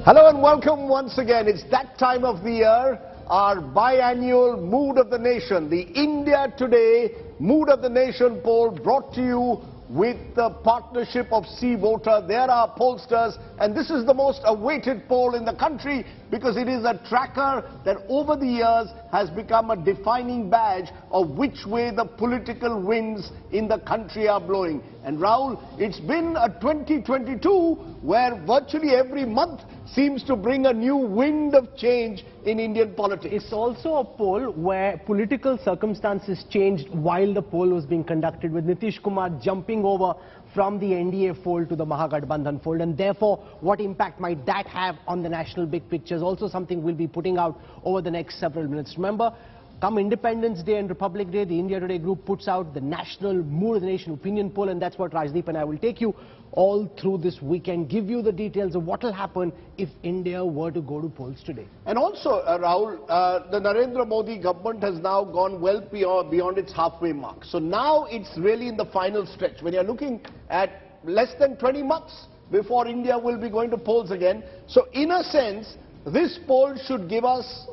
Hello and welcome once again. It's that time of the year, our biannual Mood of the Nation, the India Today Mood of the Nation poll, brought to you with the partnership of C Voter. They are our pollsters, and this is the most awaited poll in the country because it is a tracker that over the years has become a defining badge of which way the political winds in the country are blowing. And Rahul, it's been a 2022 where virtually every month seems to bring a new wind of change in Indian politics. It's also a poll where political circumstances changed while the poll was being conducted, with Nitish Kumar jumping over from the NDA fold to the Mahagathbandhan fold, and therefore what impact might that have on the national big picture is also something we'll be putting out over the next several minutes. Remember, come Independence Day and Republic Day, the India Today group puts out the National Mood of the Nation opinion poll, and that's what Rajdeep and I will take you all through this weekend, give you the details of what will happen if India were to go to polls today. And also, Rahul, the Narendra Modi government has now gone well beyond its halfway mark. So now it's really in the final stretch. When you're looking at less than 20 months before India will be going to polls again. So in a sense, this poll should give us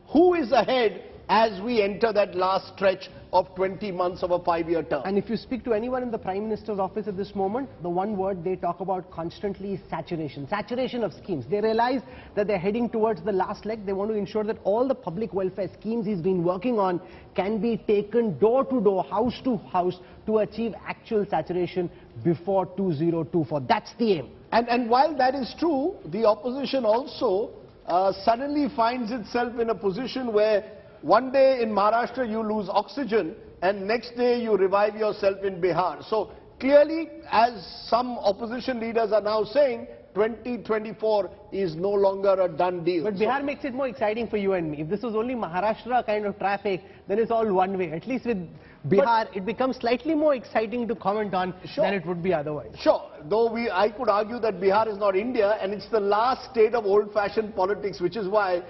who is ahead as we enter that last stretch of 20 months of a 5-year term. And if you speak to anyone in the Prime Minister's office at this moment, the one word they talk about constantly is saturation. Saturation of schemes. They realize that they're heading towards the last leg. They want to ensure that all the public welfare schemes he's been working on can be taken door to door, house to house, to achieve actual saturation before 2024. That's the aim. And while that is true, the opposition also suddenly finds itself in a position where one day in Maharashtra you lose oxygen and next day you revive yourself in Bihar. So clearly, as some opposition leaders are now saying, 2024 is no longer a done deal. But Bihar makes it more exciting for you and me. If this was only Maharashtra kind of traffic, then it's all one way. At least with Bihar, it becomes slightly more exciting to comment on than it would be otherwise. Sure, though I could argue that Bihar is not India and it's the last state of old-fashioned politics, which is why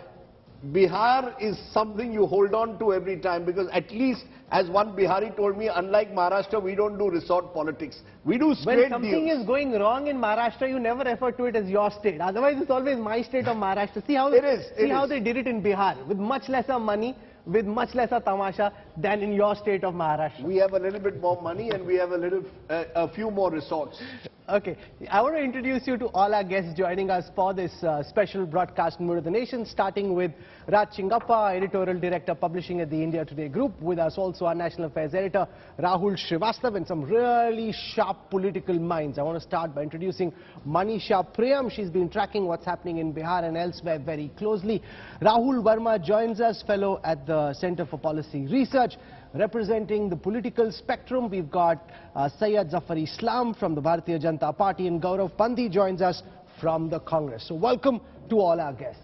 Bihar is something you hold on to every time, because at least, as one Bihari told me, unlike Maharashtra, we don't do resort politics. We do straight When something deals. is going wrong in Maharashtra, you never refer to it as your state. Otherwise, it's always my state of Maharashtra. See how they did it in Bihar, with much lesser money, with much lesser tamasha than in your state of Maharashtra. We have a little bit more money and we have a few more resorts. Okay, I want to introduce you to all our guests joining us for this special broadcast Mood of the Nation, starting with Raj Chingappa, Editorial Director Publishing at the India Today Group. With us also our National Affairs Editor Rahul Srivastava, and some really sharp political minds. I want to start by introducing Manisha Priyam. She's been tracking what's happening in Bihar and elsewhere very closely. Rahul Verma joins us, fellow at the Center for Policy Research. Representing the political spectrum, we've got Syed Zafar Islam from the Bharatiya Janata Party, and Gaurav Pandey joins us from the Congress. So welcome to all our guests.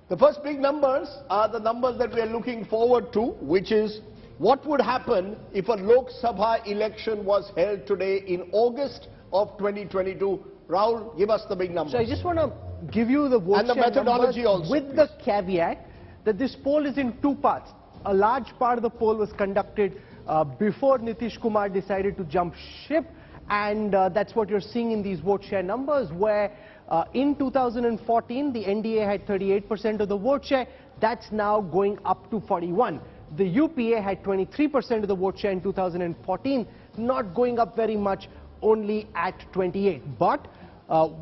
The first big numbers are the numbers that we are looking forward to, which is what would happen if a Lok Sabha election was held today in August of 2022. Rahul, give us the big numbers. So I just want to give you the vote and the share methodology also, with the caveat that this poll is in two parts. A large part of the poll was conducted before Nitish Kumar decided to jump ship, and that's what you're seeing in these vote share numbers, where in 2014 the NDA had 38% of the vote share. That's now going up to 41%. The UPA had 23% of the vote share in 2014, not going up very much, only at 28%. But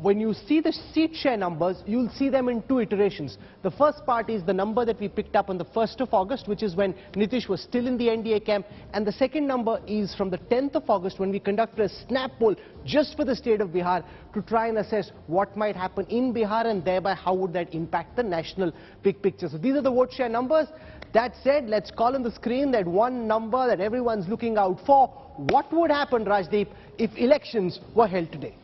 when you see the seat share numbers, you'll see them in two iterations. The first part is the number that we picked up on the 1st of August, which is when Nitish was still in the NDA camp. And the second number is from the 10th of August, when we conducted a snap poll just for the state of Bihar to try and assess what might happen in Bihar and thereby how would that impact the national big picture. So these are the vote share numbers. That said, let's call on the screen that one number that everyone's looking out for. What would happen, Rajdeep, if elections were held today?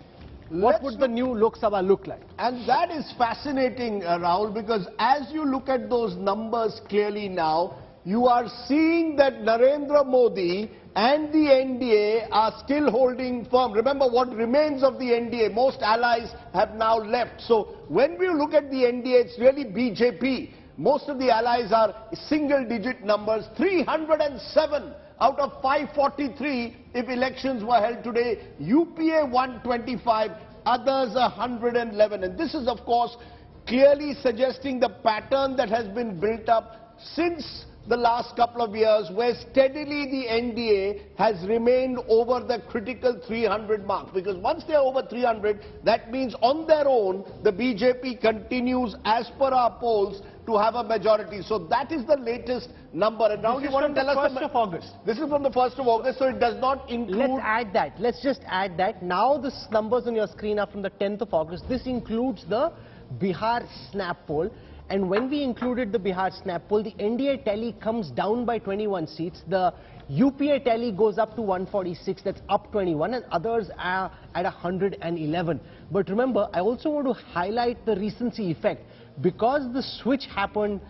What would the new Lok Sabha look like? And that is fascinating, Rahul, because as you look at those numbers clearly now, you are seeing that Narendra Modi and the NDA are still holding firm. Remember, what remains of the NDA, most allies have now left. So when we look at the NDA, it's really BJP. Most of the allies are single-digit numbers, 307 out of 543 if elections were held today. UPA 125, others 111. And this is, of course, clearly suggesting the pattern that has been built up since the last couple of years, where steadily the NDA has remained over the critical 300 mark. Because once they are over 300, that means on their own, the BJP continues, as per our polls, to have a majority. So that is the latest number. And now you want to tell us... This is from the 1st of August. This is from the 1st of August, so it does not include... Let's add that. Let's just add that. Now the numbers on your screen are from the 10th of August. This includes the Bihar snap poll. And when we included the Bihar snap poll, the NDA tally comes down by 21 seats. The UPA tally goes up to 146, that's up 21, and others are at 111. But remember, I also want to highlight the recency effect. Because the switch happened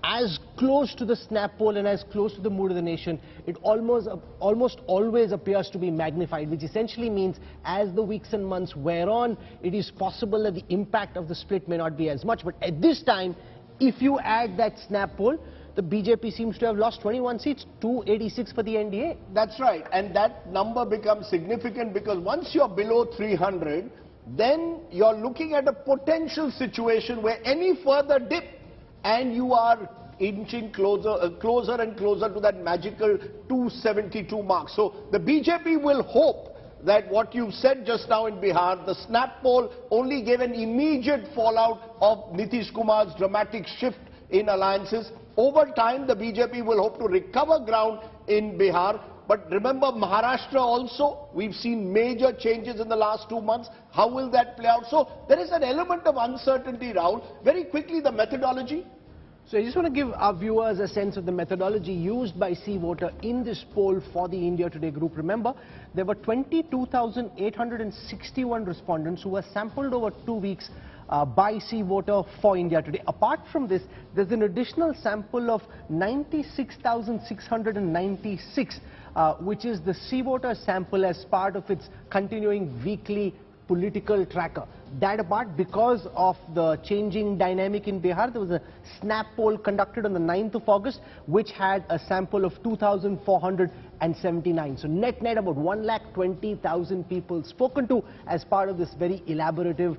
as close to the snap poll and as close to the mood of the nation, it almost always appears to be magnified, which essentially means as the weeks and months wear on, it is possible that the impact of the split may not be as much. But at this time, if you add that snap poll, the BJP seems to have lost 21 seats, 286 for the NDA. That's right. And that number becomes significant because once you're below 300, then you're looking at a potential situation where any further dip and you are inching closer and closer to that magical 272 mark. So the BJP will hope that what you said just now in Bihar, the snap poll only gave an immediate fallout of Nitish Kumar's dramatic shift in alliances. Over time, the BJP will hope to recover ground in Bihar. But remember, Maharashtra also, we've seen major changes in the last 2 months. How will that play out? So there is an element of uncertainty, Rahul. Very quickly, the methodology. So I just want to give our viewers a sense of the methodology used by C-Voter in this poll for the India Today group. Remember, there were 22,861 respondents who were sampled over 2 weeks by C-Voter for India Today. Apart from this, there's an additional sample of 96,696, which is the C-Voter sample as part of its continuing weekly political tracker. That apart, because of the changing dynamic in Bihar, there was a snap poll conducted on the 9th of August, which had a sample of 2,479. So net about 1,20,000 people spoken to as part of this very elaborative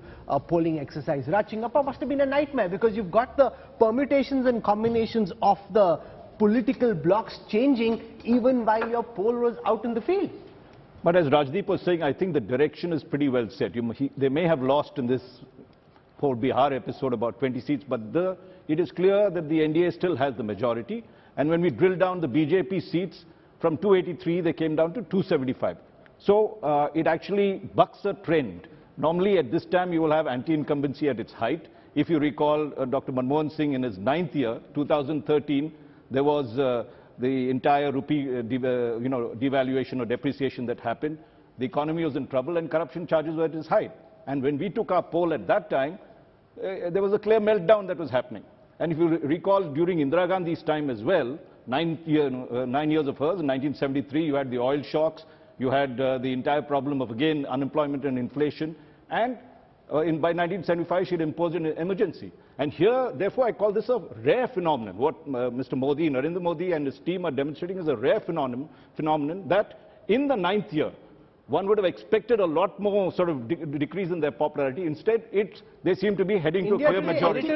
polling exercise. Rachingappa must have been a nightmare because you've got the permutations and combinations of the political blocks changing even while your poll was out in the field. But as Rajdeep was saying, I think the direction is pretty well set. They may have lost in this whole Bihar episode about 20 seats, but it is clear that the NDA still has the majority. And when we drill down the BJP seats, from 283, they came down to 275. So it actually bucks a trend. Normally at this time, you will have anti-incumbency at its height. If you recall, Dr. Manmohan Singh in his 9th year, 2013, there was the entire rupee devaluation or depreciation that happened. The economy was in trouble and corruption charges were at its height. And when we took our poll at that time, there was a clear meltdown that was happening. And if you recall, during Indira Gandhi's time as well, 9 years of hers, in 1973, you had the oil shocks, you had the entire problem of, again, unemployment and inflation. And by 1975, she had imposed an emergency. And here, therefore, I call this a rare phenomenon. What Mr. Modi, Narendra Modi and his team are demonstrating is a rare phenomenon that in the 9th year, one would have expected a lot more sort of decrease in their popularity. Instead, they seem to be heading to a clear majority.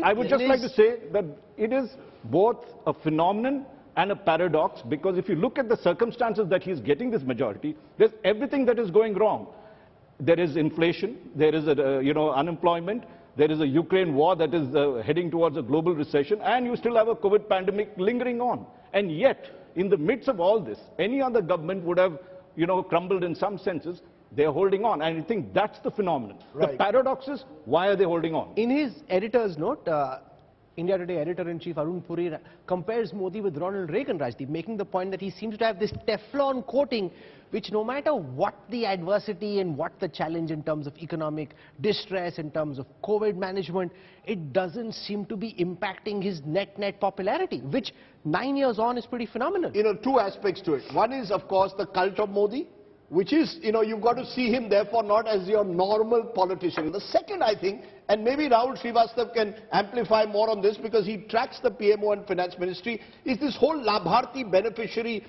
I would just like to say that it is both a phenomenon and a paradox, because if you look at the circumstances that he's getting this majority, there's everything that is going wrong. There is inflation, there is unemployment, there is a Ukraine war that is heading towards a global recession, and you still have a COVID pandemic lingering on. And yet, in the midst of all this, any other government would have crumbled in some senses. They're holding on, and I think that's the phenomenon. Right. The paradox is, why are they holding on? In his editor's note, India Today editor-in-chief Arun Puri compares Modi with Ronald Reagan, Rajdeep, making the point that he seems to have this Teflon coating, which no matter what the adversity and what the challenge in terms of economic distress, in terms of COVID management, it doesn't seem to be impacting his net popularity, which 9 years on is pretty phenomenal. Two aspects to it. One is, of course, the cult of Modi, which is, you've got to see him, therefore, not as your normal politician. The second, I think, and maybe Rahul Srivastav can amplify more on this because he tracks the PMO and Finance Ministry, is this whole Labharti beneficiary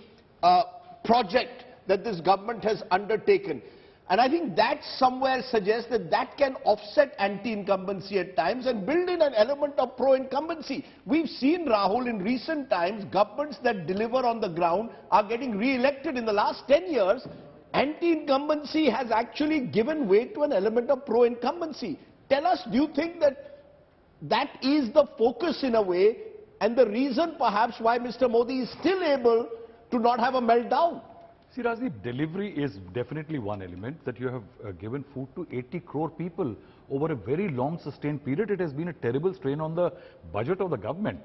project that this government has undertaken. And I think that somewhere suggests that that can offset anti-incumbency at times and build in an element of pro-incumbency. We've seen, Rahul, in recent times, governments that deliver on the ground are getting re-elected. In the last 10 years, anti-incumbency has actually given way to an element of pro-incumbency. Tell us, do you think that that is the focus in a way, and the reason perhaps why Mr. Modi is still able to not have a meltdown? See, Rajdeep, delivery is definitely one element, that you have given food to 80 crore people over a very long sustained period. It has been a terrible strain on the budget of the government.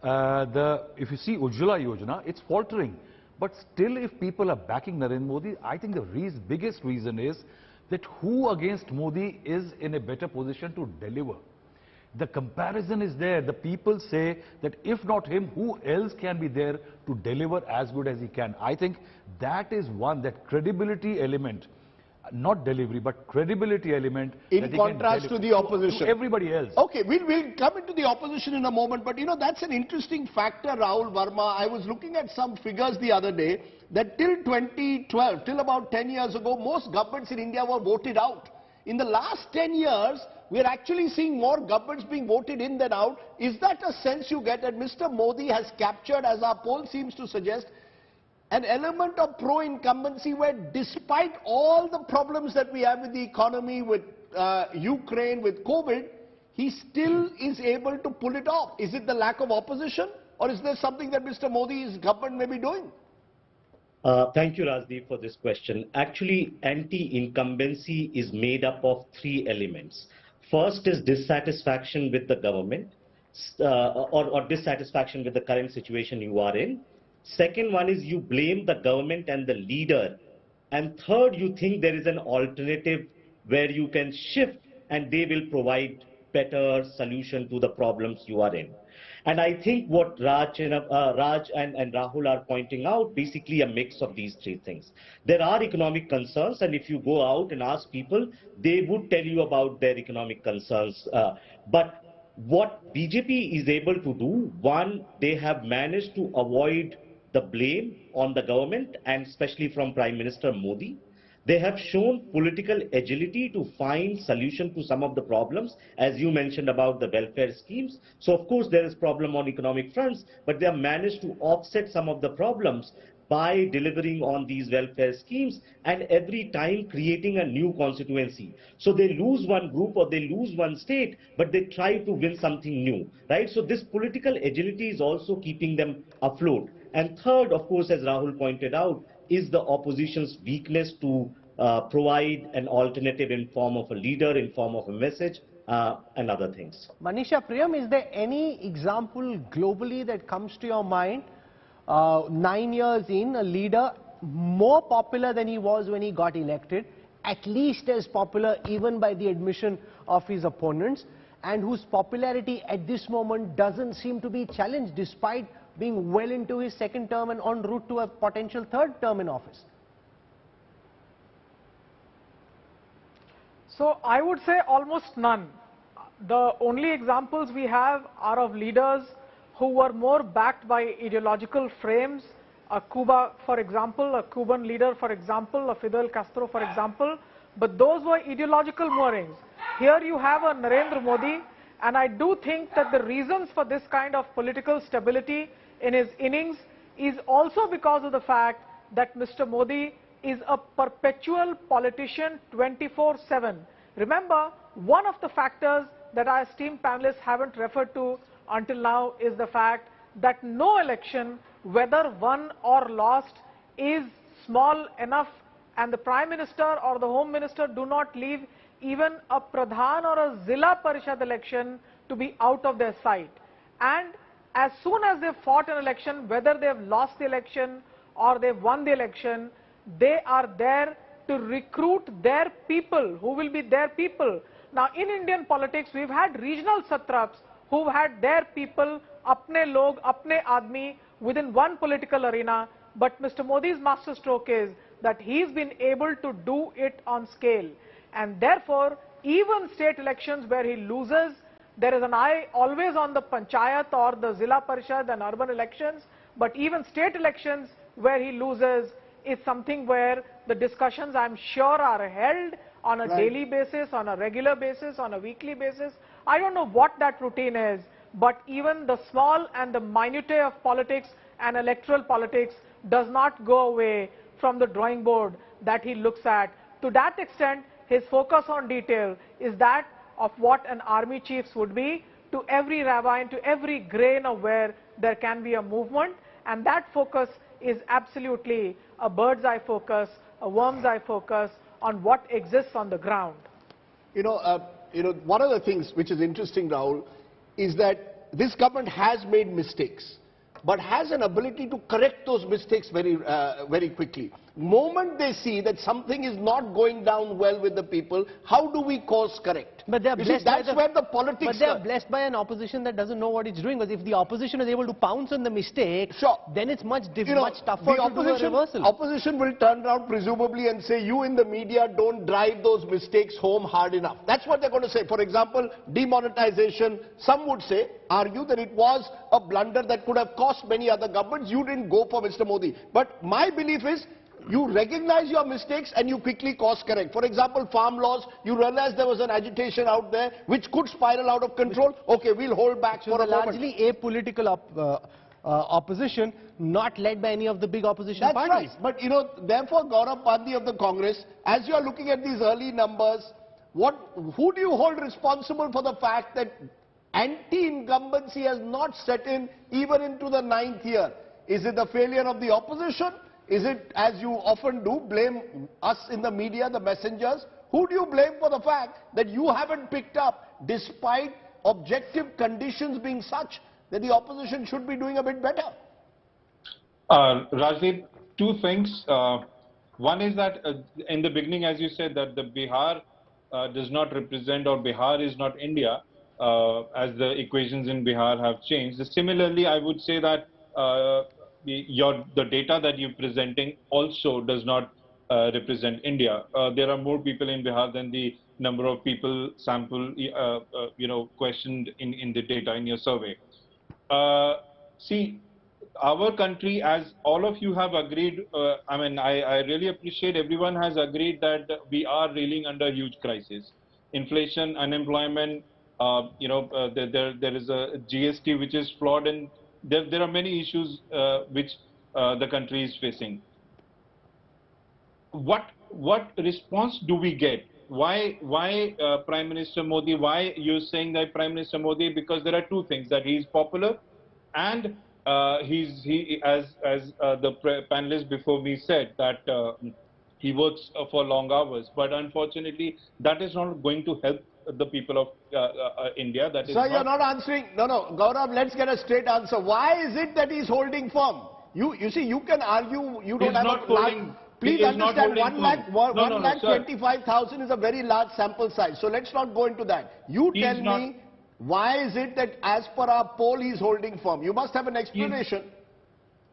If you see Ujjwala Yojana, it's faltering. But still, if people are backing Narendra Modi, I think the biggest reason is that who against Modi is in a better position to deliver. The comparison is there. The people say that if not him, who else can be there to deliver as good as he can? I think that is one, that credibility element, not delivery, but credibility element. In contrast to the opposition. To everybody else. Okay, we'll come into the opposition in a moment, but you know, that's an interesting factor, Rahul Verma. I was looking at some figures the other day that till 2012, till about 10 years ago, most governments in India were voted out. In the last 10 years, we are actually seeing more governments being voted in than out. Is that a sense you get that Mr. Modi has captured, as our poll seems to suggest, an element of pro-incumbency where despite all the problems that we have with the economy, with Ukraine, with COVID, he still is able to pull it off? Is it the lack of opposition, or is there something that Mr. Modi's government may be doing? Thank you, Rajdeep, for this question. Actually, anti-incumbency is made up of three elements. First is dissatisfaction with the government, or dissatisfaction with the current situation you are in. Second one is you blame the government and the leader. And third, you think there is an alternative where you can shift and they will provide better solution to the problems you are in. And I think what Raj and Rahul are pointing out, basically a mix of these three things. There are economic concerns, and if you go out and ask people, they would tell you about their economic concerns. But what BJP is able to do, one, they have managed to avoid the blame on the government, and especially from Prime Minister Modi. They have shown political agility to find solution to some of the problems, as you mentioned about the welfare schemes. So of course there is problem on economic fronts, but they have managed to offset some of the problems by delivering on these welfare schemes and every time creating a new constituency. So they lose one group or they lose one state, but they try to win something new, right? So this political agility is also keeping them afloat. And third, of course, as Rahul pointed out, is the opposition's weakness to provide an alternative in form of a leader, in form of a message, and other things. Manisha, Priyam, is there any example globally that comes to your mind, 9 years in, a leader more popular than he was when he got elected, at least as popular even by the admission of his opponents, and whose popularity at this moment doesn't seem to be challenged despite being well into his second term and en route to a potential third term in office? So I would say almost none. The only examples we have are of leaders who were more backed by ideological frames. A Cuba, for example, a Cuban leader, for example, a Fidel Castro, for example. But those were ideological moorings. Here you have a Narendra Modi, and I do think that the reasons for this kind of political stability in his innings is also because of the fact that Mr. Modi is a perpetual politician 24/7. Remember, one of the factors that our esteemed panelists haven't referred to until now is the fact that no election, whether won or lost, is small enough, and the Prime Minister or the Home Minister do not leave even a Pradhan or a Zilla Parishad election to be out of their sight. And as soon as they've fought an election, whether they've lost the election or they've won the election, they are there to recruit their people, who will be their people. Now, in Indian politics, we've had regional satraps who've had their people, apne log, apne aadmi, within one political arena. But Mr. Modi's masterstroke is that he's been able to do it on scale. And therefore, even state elections where he loses, there is an eye always on the Panchayat or the Zilla Parishad and urban elections. But even state elections where he loses, is something where the discussions, I'm sure, are held on a daily basis, on a regular basis, on a weekly basis. I don't know what that routine is, but even the small and the minutiae of politics and electoral politics does not go away from the drawing board that he looks at. To that extent, his focus on detail is that of what an army chief would be, to every ravine, to every grain of where there can be a movement, and that focus is absolutely a bird's eye focus, a worm's eye focus on what exists on the ground. One of the things which is interesting, Rahul, is that this government has made mistakes, but has an ability to correct those mistakes very quickly. Moment they see that something is not going down well with the people, how do we course correct? But they are blessed by that's where the politics. But they are blessed by an opposition that doesn't know what it's doing. Because if the opposition is able to pounce on the mistake, then it's much tougher to do a reversal. Opposition will turn around presumably and say, you in the media don't drive those mistakes home hard enough. That's what they're going to say. For example, demonetization, some would say, argue that it was a blunder that could have cost many other governments. You didn't go for Mr. Modi. But my belief is, you recognize your mistakes and you quickly course correct. For example, farm laws, you realize there was an agitation out there which could spiral out of control. Okay, we'll hold back for a moment. Largely apolitical opposition, not led by any of the big opposition parties. That's right. But therefore, Gaurav Pandey of the Congress, as you are looking at these early numbers, who do you hold responsible for the fact that anti-incumbency has not set in even into the 9th year? Is it the failure of the opposition? Is it, as you often do, blame us in the media, the messengers? Who do you blame for the fact that you haven't picked up, despite objective conditions being such that the opposition should be doing a bit better? Rajdeep, two things. One is that in the beginning, as you said, that the Bihar does not represent, or Bihar is not India, as the equations in Bihar have changed. Similarly, I would say that the data that you're presenting also does not represent India. There are more people in Bihar than the number of people sample, questioned in the data in your survey. See, our country, as all of you have agreed, I really appreciate everyone has agreed that we are reeling under a huge crisis. Inflation, unemployment, there is a GST which is flawed, and there are many issues which the country is facing. What response do we get? Why Prime Minister Modi? Why you're saying that Prime Minister Modi? Because there are two things: that he is popular, and he as the panelists before me said, that he works for long hours. But unfortunately, that is not going to help the people of India. That is. Sir, you're not answering. No, Gaurav, let's get a straight answer. Why is it that he's holding firm? You see, you can argue. You don't have a large. Please understand, 1,25,000 is a very large sample size. So let's not go into that. You tell me, why is it that as per our poll he's holding firm? You must have an explanation.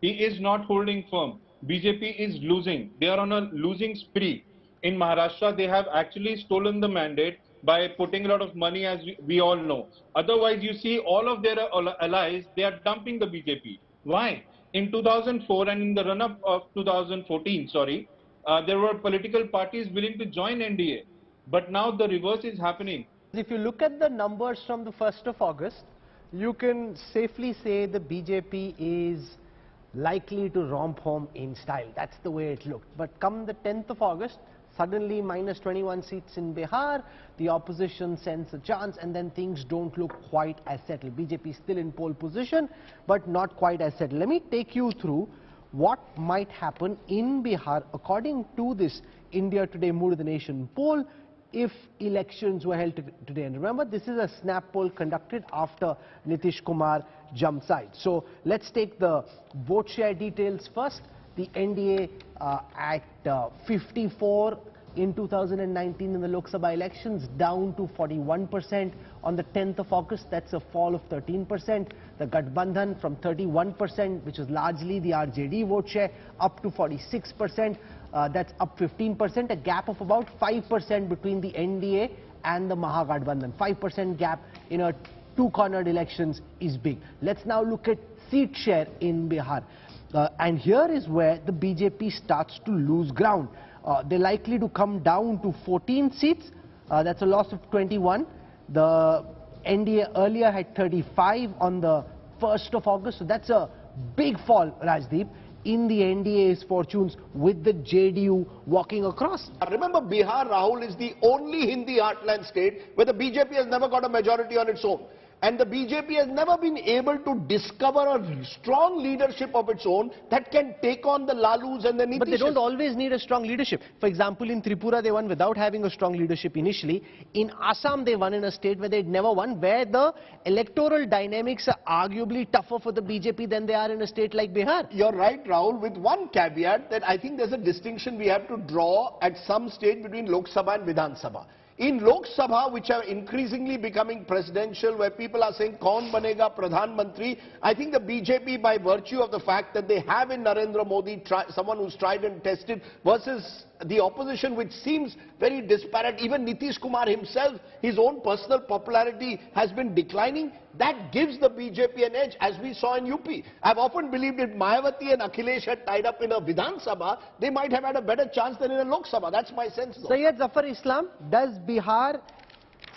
He is not holding firm. BJP is losing. They are on a losing spree. In Maharashtra, they have actually stolen the mandate by putting a lot of money, as we all know. Otherwise, you see all of their allies, they are dumping the BJP. Why? In 2004 and in the run-up of 2014, there were political parties willing to join NDA. But now the reverse is happening. If you look at the numbers from the 1st of August, you can safely say the BJP is likely to romp home in style. That's the way it looked. But come the 10th of August, suddenly minus 21 seats in Bihar, the opposition sends a chance, and then things don't look quite as settled. BJP is still in pole position, but not quite as settled. Let me take you through what might happen in Bihar according to this India Today Mood of the Nation poll if elections were held today. And remember, this is a snap poll conducted after Nitish Kumar jumped sides. So let's take the vote share details first. The NDA at 54 in 2019 in the Lok Sabha elections, down to 41% on the 10th of August. That's a fall of 13%. The Gandhis from 31%, which is largely the RJD vote share, up to 46%. That's up 15%, a gap of about 5% between the NDA and the Mahagathbandhan. 5% gap in a two-cornered elections is big. Let's now look at seat share in Bihar. And here is where the BJP starts to lose ground. They're likely to come down to 14 seats. That's a loss of 21. The NDA earlier had 35 on the 1st of August. So that's a big fall, Rajdeep, in the NDA's fortunes, with the JDU walking across. Remember, Bihar, Rahul, is the only Hindi heartland state where the BJP has never got a majority on its own. And the BJP has never been able to discover a strong leadership of its own that can take on the Lalus and the Nitishes. But they don't always need a strong leadership. For example, in Tripura, they won without having a strong leadership initially. In Assam, they won in a state where they'd never won, where the electoral dynamics are arguably tougher for the BJP than they are in a state like Bihar. You're right, Rahul, with one caveat that I think there's a distinction we have to draw at some stage between Lok Sabha and Vidhan Sabha. In Lok Sabha, which are increasingly becoming presidential, where people are saying, "Kaun banega Pradhan Mantri," I think the BJP, by virtue of the fact that they have in Narendra Modi someone who's tried and tested, versus the opposition, which seems very disparate. Even Nitish Kumar himself, his own personal popularity has been declining. That gives the BJP an edge, as we saw in UP. I've often believed if Mayawati and Akhilesh had tied up in a Vidhan Sabha, they might have had a better chance than in a Lok Sabha. That's my sense, though. Syed Zafar Islam, does Bihar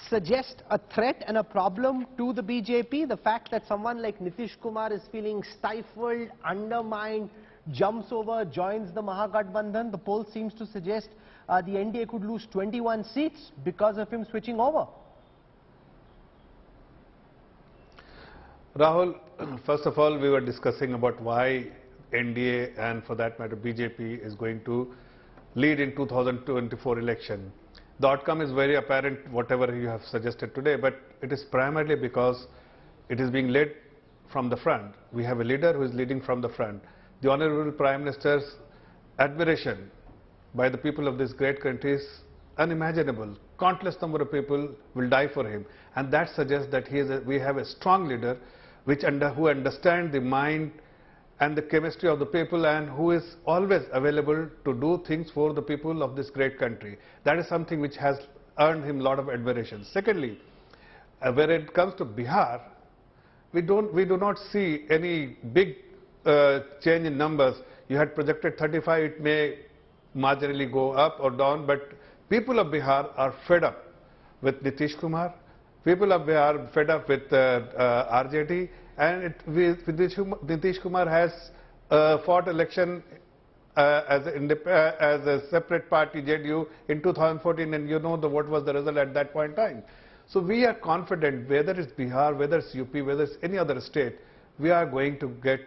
suggest a threat and a problem to the BJP? The fact that someone like Nitish Kumar is feeling stifled, undermined, jumps over, joins the Mahagathbandhan, the poll seems to suggest the NDA could lose 21 seats because of him switching over. Rahul, first of all, we were discussing about why NDA and for that matter BJP is going to lead in 2024 election. The outcome is very apparent, whatever you have suggested today, but it is primarily because it is being led from the front. We have a leader who is leading from the front. The Honorable Prime Minister's admiration by the people of this great country is unimaginable. Countless number of people will die for him, and that suggests that we have a strong leader who understands the mind and the chemistry of the people, and who is always available to do things for the people of this great country. That is something which has earned him a lot of admiration. Secondly, when it comes to Bihar, we do not see any big change in numbers. You had projected 35, it may marginally go up or down, but people of Bihar are fed up with Nitish Kumar. People of Bihar are fed up with RJD, and Nitish Kumar has fought election as a separate party, JDU, in 2014, and you know what was the result at that point in time. So we are confident, whether it's Bihar, whether it's UP, whether it's any other state, we are going to get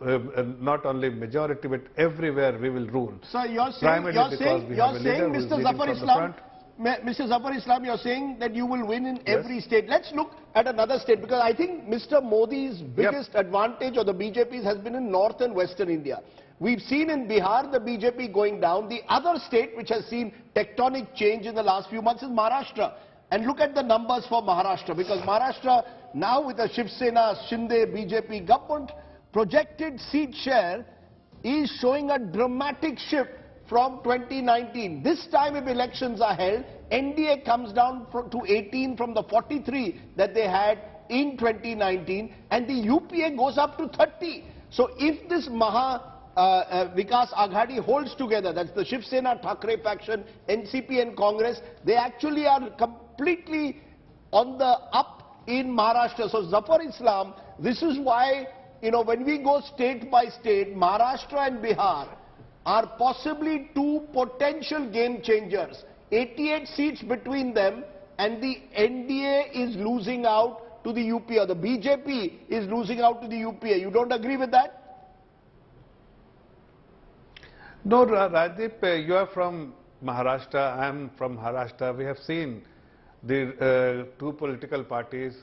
not only majority, but everywhere we will rule. So you're saying, Mr. Zafar Islam, Mr. Zafar Islam, you're saying that you will win in every state. Let's look at another state, because I think Mr. Modi's biggest advantage, or the BJP's, has been in north and western India. We've seen in Bihar the BJP going down. The other state which has seen tectonic change in the last few months is Maharashtra. And look at the numbers for Maharashtra, because Maharashtra now, with the Shiv Sena Shinde BJP government, projected seat share is showing a dramatic shift from 2019. This time, if elections are held, NDA comes down to 18 from the 43 that they had in 2019, and the UPA goes up to 30. So if this Vikas Aghadi holds together, that's the Shiv Sena Thackeray faction, NCP and Congress, they actually are completely on the up in Maharashtra. So Zafar Islam, this is why, you know, when we go state by state, Maharashtra and Bihar are possibly two potential game changers. 88 seats between them, and the NDA is losing out to the UP, or the BJP is losing out to the UPA. You don't agree with that? No, Rajdeep, you are from Maharashtra, I am from Maharashtra. We have seen the two political parties,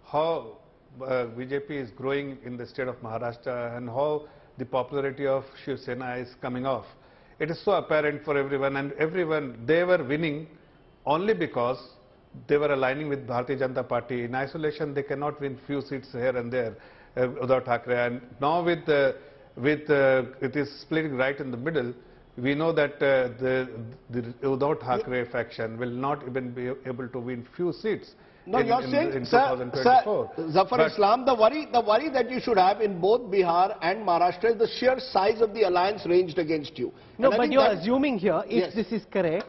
how BJP is growing in the state of Maharashtra, and how the popularity of Shiv Sena is coming off. It is so apparent for everyone, and they were winning only because they were aligning with Bharatiya Janata Party. In isolation, they cannot win few seats here and there without Thackeray. And now it is splitting right in the middle. We know that without Thackeray faction will not even be able to win few seats. No, you're saying, in sir, 2024. Zafar Islam, the worry that you should have in both Bihar and Maharashtra is the sheer size of the alliance ranged against you. No, but you're assuming here, if Yes. this is correct,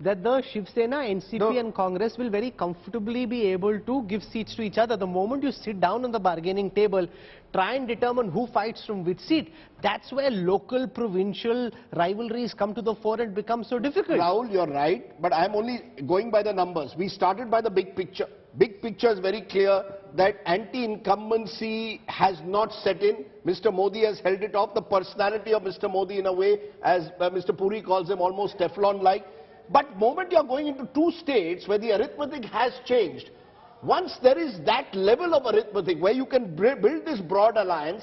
that the Shiv Sena, NCP and Congress will very comfortably be able to give seats to each other. The moment you sit down on the bargaining table, try and determine who fights from which seat, that's where local, provincial rivalries come to the fore and become so difficult. Rahul, you're right, but I'm only going by the numbers. We started by the big picture. Big picture is very clear that anti-incumbency has not set in. Mr. Modi has held it off. The personality of Mr. Modi, in a way, as Mr. Puri calls him, almost Teflon-like. But moment you're going into two states where the arithmetic has changed, once there is that level of arithmetic where you can build this broad alliance,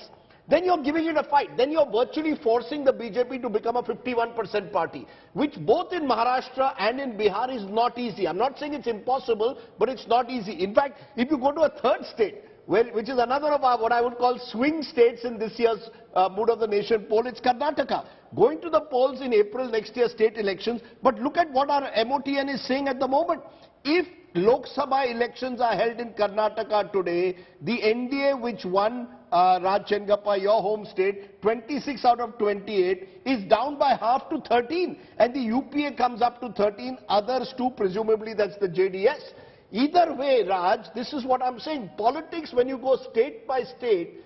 then you're giving it a fight. Then you're virtually forcing the BJP to become a 51% party, which both in Maharashtra and in Bihar is not easy. I'm not saying it's impossible, but it's not easy. In fact, if you go to a third state, which is another of our, what I would call swing states in this year's Mood of the Nation poll, it's Karnataka. Going to the polls in April next year, state elections, but look at what our MOTN is saying at the moment. If Lok Sabha elections are held in Karnataka today, the NDA which won Raj Chengappa, your home state, 26 out of 28, is down by half to 13. And the UPA comes up to 13, others too, presumably that's the JDS. Either way, Raj, this is what I'm saying. Politics, when you go state by state,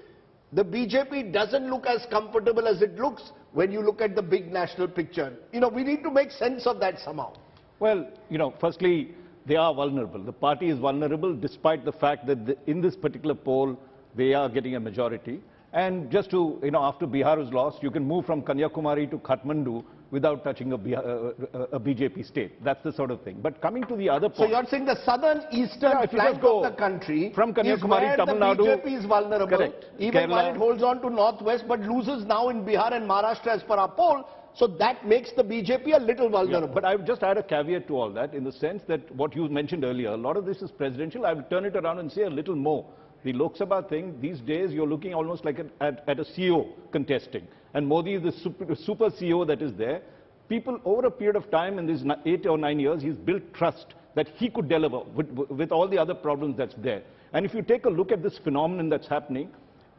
the BJP doesn't look as comfortable as it looks when you look at the big national picture. You know, we need to make sense of that somehow. Well, you know, firstly, they are vulnerable. The party is vulnerable despite the fact that in this particular poll, they are getting a majority. And just to, you know, after Bihar was lost, you can move from Kanyakumari to Kathmandu without touching a BJP state. That's the sort of thing. But coming to the other point... So you're saying the southern eastern flank of the country from Kanyakumari, is where Tamil the Nadu, BJP is vulnerable, correct. even Kerala, while it holds on to northwest, but loses now in Bihar and Maharashtra as per our poll. So that makes the BJP a little vulnerable. Yeah, but I would just add a caveat to all that in the sense that what you mentioned earlier, a lot of this is presidential. I will turn it around and say a little more. The Lok Sabha thing, these days you're looking almost like at a CEO contesting. And Modi is the super CEO that is there. People, over a period of time in these 8 or 9 years, he's built trust that he could deliver with all the other problems that's there. And if you take a look at this phenomenon that's happening,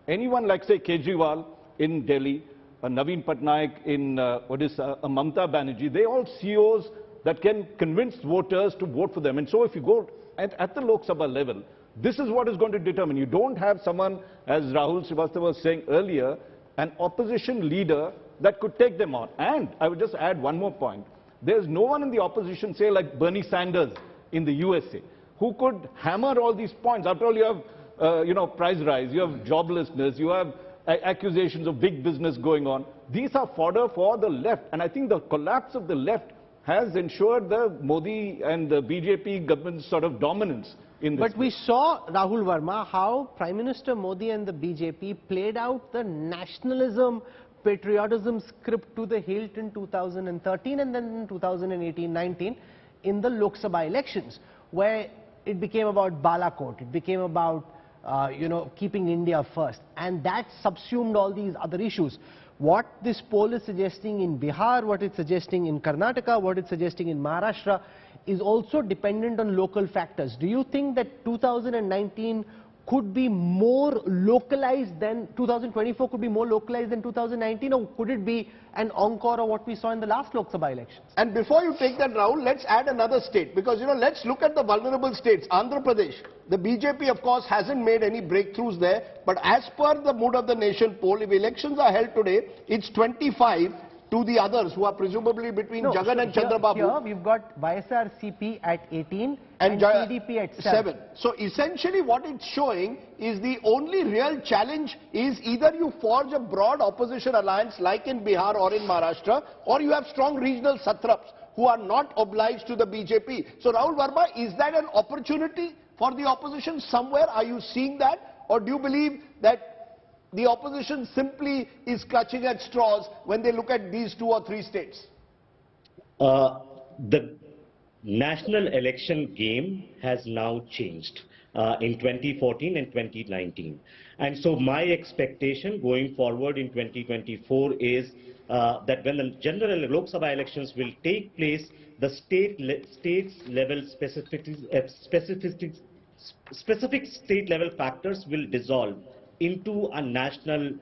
anyone like, say, Kejriwal in Delhi, Naveen Patnaik in, Mamata Banerjee, they all CEOs that can convince voters to vote for them. And so if you go at the Lok Sabha level, this is what is going to determine. You don't have someone, as Rahul Srivastava was saying earlier, an opposition leader that could take them on. And I would just add one more point. There's no one in the opposition, say like Bernie Sanders in the USA, who could hammer all these points. After all, you have, price rise, you have joblessness, you have accusations of big business going on. These are fodder for the left. And I think the collapse of the left has ensured the Modi and the BJP government's sort of dominance in this. But we saw, Rahul Verma, how Prime Minister Modi and the BJP played out the nationalism, patriotism script to the hilt in 2013 and then in 2018-19 in the Lok Sabha elections, where it became about Balakot, it became about keeping India first, and that subsumed all these other issues. What this poll is suggesting in Bihar, what it's suggesting in Karnataka, what it's suggesting in Maharashtra is also dependent on local factors. Do you think that 2019 could be more localized than 2024, could be more localized than 2019, or could it be an encore of what we saw in the last Lok Sabha elections? And before you take that, Rahul, let's add another state, because, let's look at the vulnerable states. Andhra Pradesh, the BJP, of course, hasn't made any breakthroughs there, but as per the Mood of the Nation poll, if elections are held today, it's 25 to the others, who are presumably between Jagan and Chandrababu. Here we've got YSRCP at 18 and PDP at 7. So essentially what it's showing is the only real challenge is either you forge a broad opposition alliance like in Bihar or in Maharashtra, or you have strong regional satraps who are not obliged to the BJP. So Rahul Verma, is that an opportunity for the opposition somewhere? Are you seeing that? Or do you believe that the opposition simply is clutching at straws when they look at these 2 or 3 states? The national election game has now changed in 2014 and 2019. And so my expectation going forward in 2024 is that when the general Lok Sabha elections will take place, the states level specific state level factors will dissolve into a national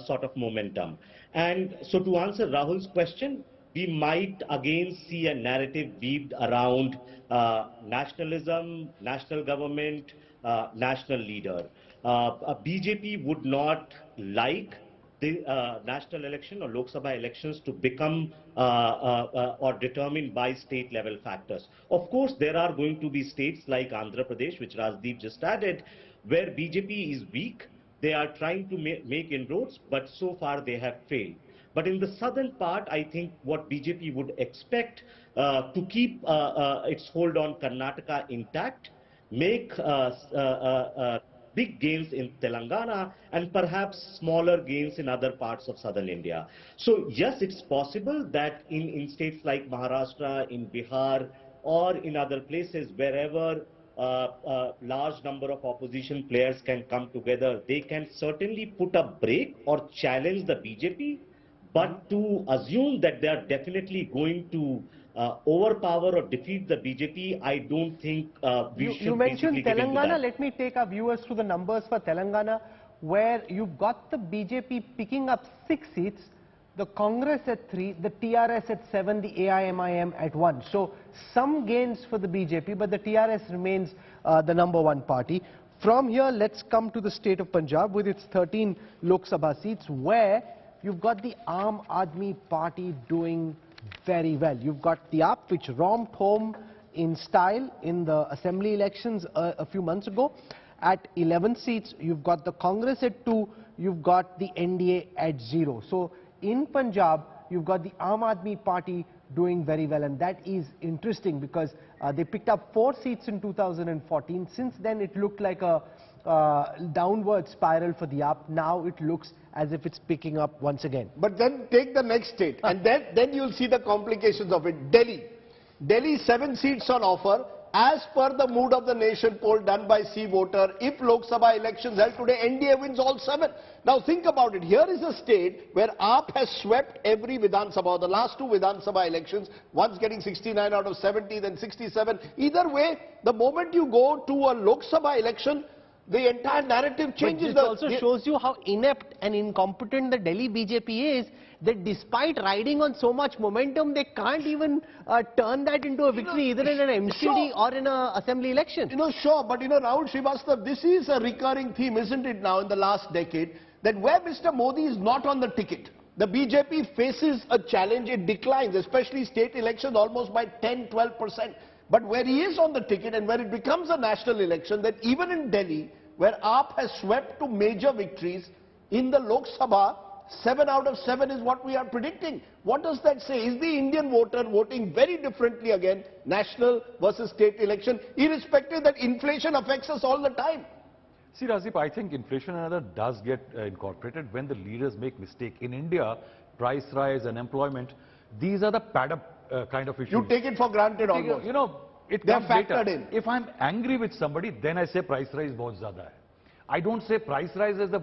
sort of momentum. And so to answer Rahul's question, we might again see a narrative weaved around nationalism, national government, national leader. BJP would not like the national election or Lok Sabha elections to become or determined by state level factors. Of course, there are going to be states like Andhra Pradesh, which Rajdeep just added, where BJP is weak. They are trying to make inroads, but so far they have failed. But in the southern part, I think what BJP would expect to keep its hold on Karnataka intact, make big gains in Telangana and perhaps smaller gains in other parts of southern India. So yes, it's possible that in states like Maharashtra, in Bihar, or in other places wherever large number of opposition players can come together, they can certainly put a brake or challenge the BJP, but to assume that they are definitely going to overpower or defeat the BJP, I don't think we should. You mentioned Telangana. Let me take our viewers through the numbers for Telangana, where you've got the BJP picking up 6 seats, the Congress at 3, the TRS at 7, the AIMIM at 1. So some gains for the BJP, but the TRS remains the #1 party. From here, let's come to the state of Punjab with its 13 Lok Sabha seats, where you've got the Aam Aadmi Party doing very well. You've got the AAP, which romped home in style in the assembly elections a few months ago at 11 seats. You've got the Congress at 2, you've got the NDA at 0. So in Punjab, you've got the Aam Aadmi Party doing very well, and that is interesting because they picked up 4 seats in 2014. Since then, it looked like a downward spiral for the AAP. Now it looks as if it's picking up once again. But then take the next state, and then you'll see the complications of it. Delhi, 7 seats on offer. As per the Mood of the Nation poll done by C Voter, if Lok Sabha elections held today, NDA wins all 7. Now think about it. Here is a state where AAP has swept every Vidhan Sabha, the last 2 Vidhan Sabha elections, once getting 69 out of 70, then 67. Either way, the moment you go to a Lok Sabha election, the entire narrative changes. But this also shows you how inept and incompetent the Delhi BJP is, that despite riding on so much momentum, they can't even turn that into a victory, either in an MCD or in an assembly election. Sure, but Rahul Srivastav, this is a recurring theme, isn't it now, in the last decade, that where Mr. Modi is not on the ticket, the BJP faces a challenge, it declines, especially state elections almost by 10-12%. But where he is on the ticket and where it becomes a national election, that even in Delhi, where AAP has swept to major victories, in the Lok Sabha, 7 out of 7 is what we are predicting. What does that say? Is the Indian voter voting very differently again, national versus state election, irrespective that inflation affects us all the time? See, Rajdeep, I think inflation and other does get incorporated when the leaders make mistake. In India, price rise and employment, these are the pad-up kind of issues. You take it for granted almost. It They're comes factored later. in. If I'm angry with somebody, then I say price rise bahut zyada hai. I don't say price rise as the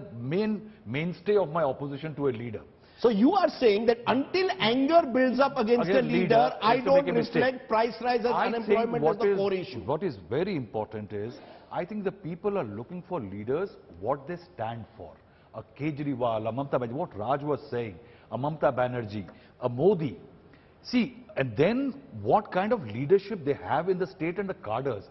mainstay of my opposition to a leader. So you are saying that until anger builds up against a leader, I don't reflect price rise as unemployment as the core issue. What is very important is, I think the people are looking for leaders, what they stand for. A Kejriwal, a Mamata Banerjee, what Raj was saying, a Mamata Banerjee, a Modi. See, and then what kind of leadership they have in the state and the cadres.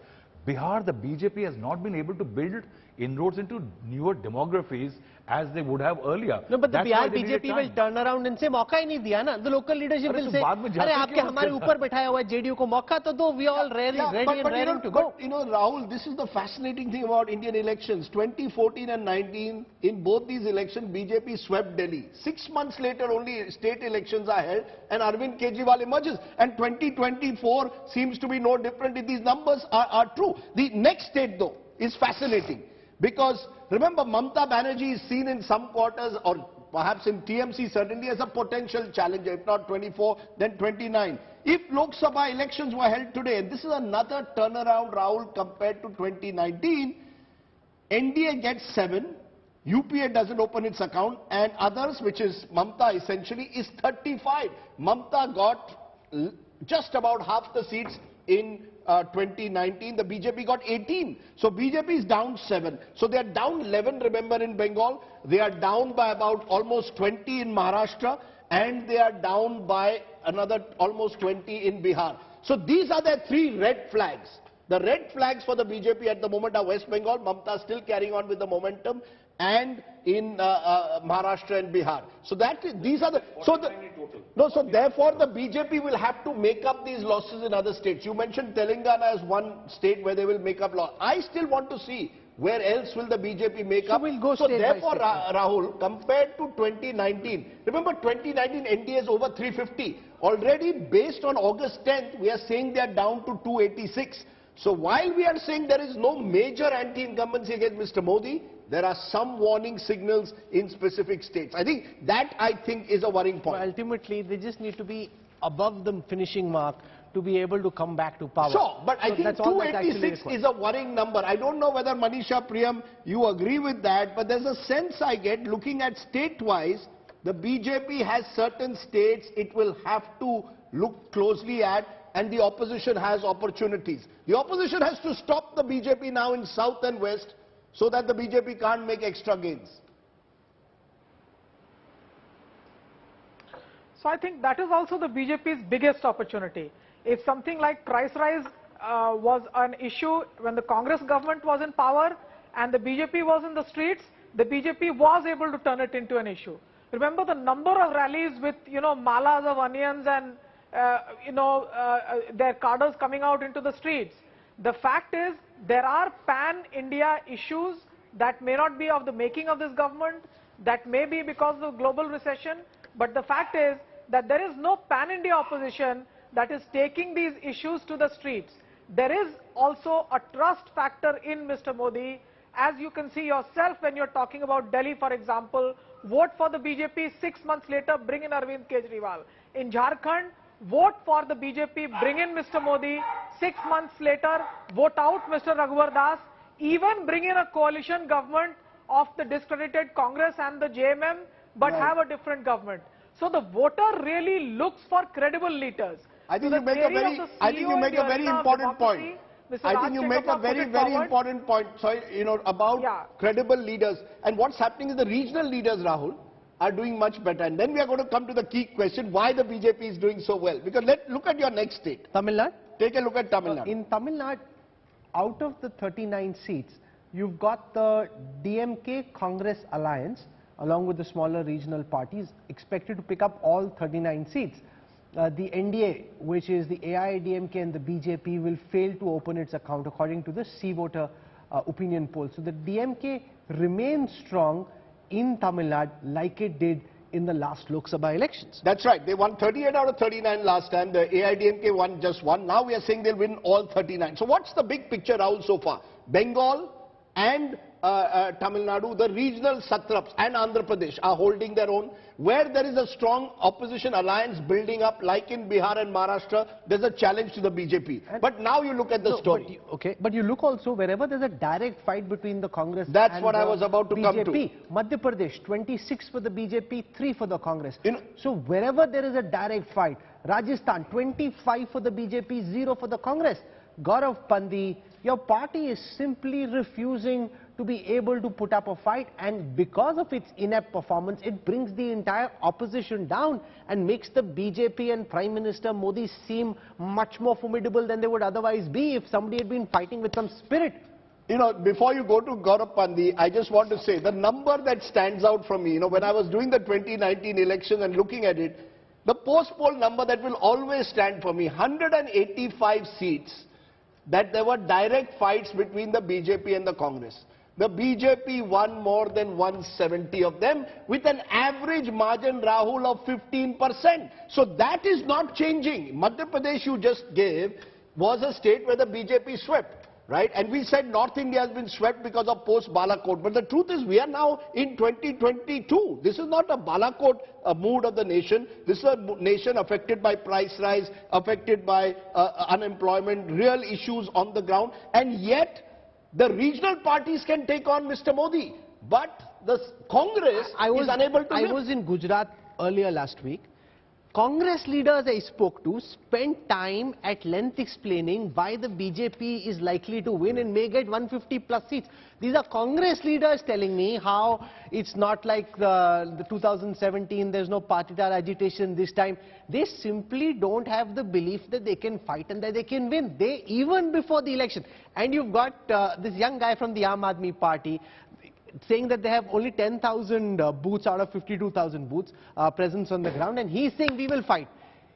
Bihar, the BJP has not been able to build inroads into newer demographies as they would have earlier. No, but the Bihar BJP will turn around and say, "Mauka hi nahi diya na." The local leadership will say, "Arey, aapke hamare upar bithaya hua hai JDU ko mauka to do." We are all ready and raring to go. But Rahul, this is the fascinating thing about Indian elections. 2014 and 19, in both these elections, BJP swept Delhi. 6 months later, only state elections are held, and Arvind Kejriwal emerges. And 2024 seems to be no different if these numbers are true. The next state, though, is fascinating. Because remember, Mamata Banerjee is seen in some quarters, or perhaps in TMC certainly, as a potential challenger. If not 24, then 29. If Lok Sabha elections were held today, and this is another turnaround, Rahul, compared to 2019, NDA gets 7, UPA doesn't open its account, and others, which is Mamata essentially, is 35. Mamata got just about half the seats in 2019. The BJP got 18. So BJP is down 7. So they are down 11, remember, in Bengal. They are down by about almost 20 in Maharashtra, and they are down by another almost 20 in Bihar. So these are the 3 red flags. The red flags for the BJP at the moment are West Bengal, Mamata still carrying on with the momentum, and in Maharashtra and Bihar. So these are the... So therefore the BJP will have to make up these losses in other states. You mentioned Telangana as one state where they will make up loss. I still want to see where else will the BJP make up. We'll go so state therefore, by state. Rahul, compared to 2019, remember 2019 NDA is over 350. Already based on August 10th, we are saying they are down to 286. So while we are saying there is no major anti-incumbency against Mr. Modi, there are some warning signals in specific states. I think is a worrying point. Well, ultimately, they just need to be above the finishing mark to be able to come back to power. Sure, but I think 286 is a worrying number. I don't know whether Manisha Priyam, you agree with that, but there's a sense I get looking at state-wise, the BJP has certain states it will have to look closely at, and the opposition has opportunities. The opposition has to stop the BJP now in South and West so that the BJP can't make extra gains. So I think that is also the BJP's biggest opportunity. If something like price rise was an issue when the Congress government was in power and the BJP was in the streets, the BJP was able to turn it into an issue. Remember the number of rallies with, malas of onions and, their cadres coming out into the streets. The fact is, there are pan-India issues that may not be of the making of this government, that may be because of global recession, but the fact is that there is no pan-India opposition that is taking these issues to the streets. There is also a trust factor in Mr. Modi. As you can see yourself when you're talking about Delhi, for example, vote for the BJP, 6 months later, bring in Arvind Kejriwal. In Jharkhand, vote for the BJP, bring in Mr. Modi, 6 months later, vote out Mr. Raghuvar Das, even bring in a coalition government of the discredited Congress and the JMM, but have a different government. So the voter really looks for credible leaders. I think you make a very important point. I think you make a very important point, about credible leaders. And what's happening is the regional leaders, Rahul, are doing much better. And then we are going to come to the key question, why the BJP is doing so well. Because look at your next state. Tamil Nadu? Take a look at Tamil Nadu. In Tamil Nadu, out of the 39 seats, you've got the DMK Congress alliance, along with the smaller regional parties, expected to pick up all 39 seats. The NDA, which is the AIADMK and the BJP, will fail to open its account according to the C-voter opinion poll. So the DMK remains strong in Tamil Nadu like it did in the last Lok Sabha elections. That's right. They won 38 out of 39 last time. The AIADMK won just 1. Now we are saying they'll win all 39. So what's the big picture, Rahul, so far? Bengal and Tamil Nadu, the regional satraps and Andhra Pradesh are holding their own. Where there is a strong opposition alliance building up, like in Bihar and Maharashtra, there's a challenge to the BJP. But now you look at the story. But you look also wherever there's a direct fight between the Congress That's and what I was about to BJP. come to. Madhya Pradesh, 26 for the BJP, 3 for the Congress. So wherever there is a direct fight, Rajasthan, 25 for the BJP, 0 for the Congress. Gaurav Pandey, your party is simply refusing to be able to put up a fight, and because of its inept performance, it brings the entire opposition down and makes the BJP and Prime Minister Modi seem much more formidable than they would otherwise be if somebody had been fighting with some spirit. Before you go to Gaurav Pandey, I just want to say the number that stands out from me, when I was doing the 2019 election and looking at it, the post-poll number that will always stand for me, 185 seats, that there were direct fights between the BJP and the Congress. The BJP won more than 170 of them with an average margin, Rahul, of 15%. So that is not changing. Madhya Pradesh you just gave was a state where the BJP swept, right? And we said North India has been swept because of post-Balakot. But the truth is we are now in 2022. This is not a Balakot mood of the nation. This is a nation affected by price rise, affected by unemployment, real issues on the ground. And yet the regional parties can take on Mr. Modi. but the Congress is unable to I lift. was in Gujarat earlier last week. Congress leaders I spoke to spent time at length explaining why the BJP is likely to win and may get 150 plus seats. These are Congress leaders telling me how it's not like the 2017, there's no partitar agitation this time. They simply don't have the belief that they can fight and that they can win. They, even before the election. And you've got this young guy from the Aam Aadmi Party saying that they have only 10,000 booths out of 52,000 booths presence on the ground, and he's saying we will fight.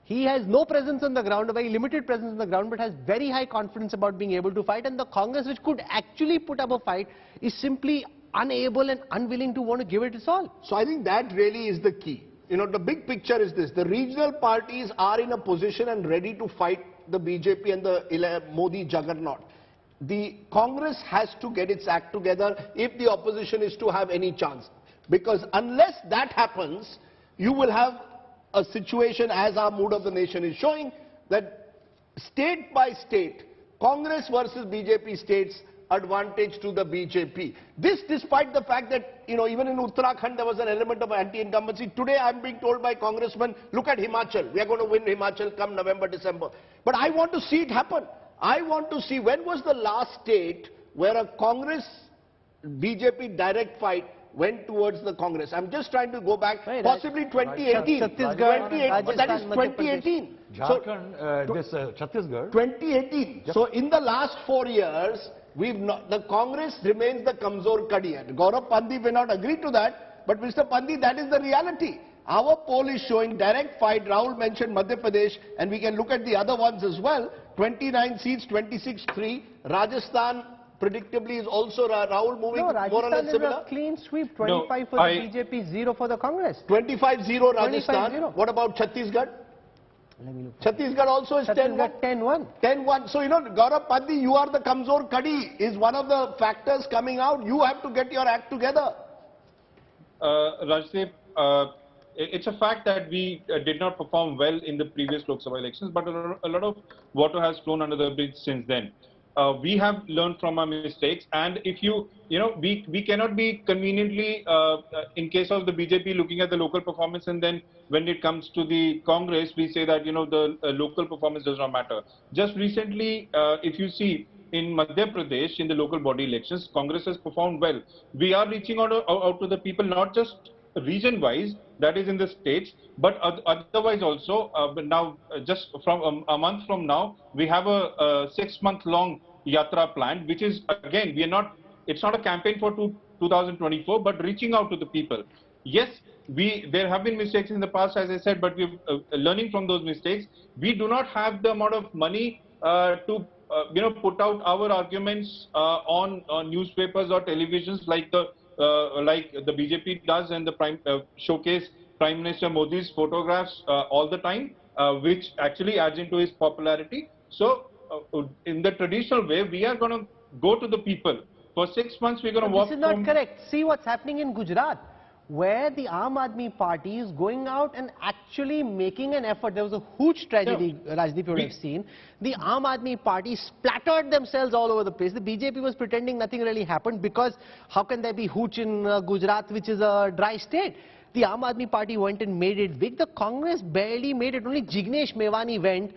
He has no presence on the ground, a very limited presence on the ground, but has very high confidence about being able to fight, and the Congress, which could actually put up a fight, is simply unable and unwilling to want to give it its all. So I think that really is the key. You know, the big picture is this: the regional parties are in a position and ready to fight the BJP and the Modi juggernaut. The Congress has to get its act together if the opposition is to have any chance. Because unless that happens, you will have a situation, as our mood of the nation is showing, that state by state, Congress versus BJP states, advantage to the BJP. This despite the fact that, you know, even in Uttarakhand there was an element of anti-incumbency. Today I am being told by congressmen, look at Himachal, we are going to win Himachal come November, December. But I want to see it happen. I want to see when was the last state where a Congress BJP direct fight went towards the Congress. I'm just trying to go back, possibly 2018. But that is 2018. Jharkhand, Chhattisgarh. 2018. So in the last 4 years, the Congress remains the Kamzor Kadi. Gaurav Pandey may not agree to that, but Mr. Pandey, that is the reality. Our poll is showing direct fight. Rahul mentioned Madhya Pradesh, and we can look at the other ones as well. 29 seats, 26-3. Rajasthan, predictably, is also Rahul moving more or less similar. Is a clean sweep. 25 for the BJP, 0 for the Congress. 25-0 Rajasthan. 25-0. What about Chhattisgarh? Chhattisgarh also is 10-1. 10-1. 10-1. So, you know, Gaurav Pandey, you are the Kamzor Kadi, is one of the factors coming out. You have to get your act together. Rajdeep, it's a fact that we did not perform well in the previous Lok Sabha elections, but a lot of water has flown under the bridge since then. We have learned from our mistakes, and if we cannot be conveniently, in case of the BJP, looking at the local performance, and then when it comes to the Congress, we say that, the local performance does not matter. Just recently, if you see, in Madhya Pradesh, in the local body elections, Congress has performed well. We are reaching out to the people, not just region-wise, that is in the states, but otherwise also. Now, just from a month from now, we have a 6-month-long yatra planned, which is, again, it's not a campaign for 2024, but reaching out to the people. Yes, there have been mistakes in the past, as I said, but we're learning from those mistakes. We do not have the amount of money to put out our arguments on newspapers or televisions like the BJP does, and showcase Prime Minister Modi's photographs all the time, which actually adds into his popularity. So, in the traditional way, we are going to go to the people. For 6 months, we're going to walk. This is not correct. See what's happening in Gujarat, where the Aam Aadmi Party is going out and actually making an effort. There was a huge tragedy, Rajdeep, you would have seen. The Aam Aadmi Party splattered themselves all over the place. The BJP was pretending nothing really happened, because how can there be hooch in Gujarat, which is a dry state? The Aam Aadmi Party went and made it big. The Congress barely made it. Only Jignesh Mewani went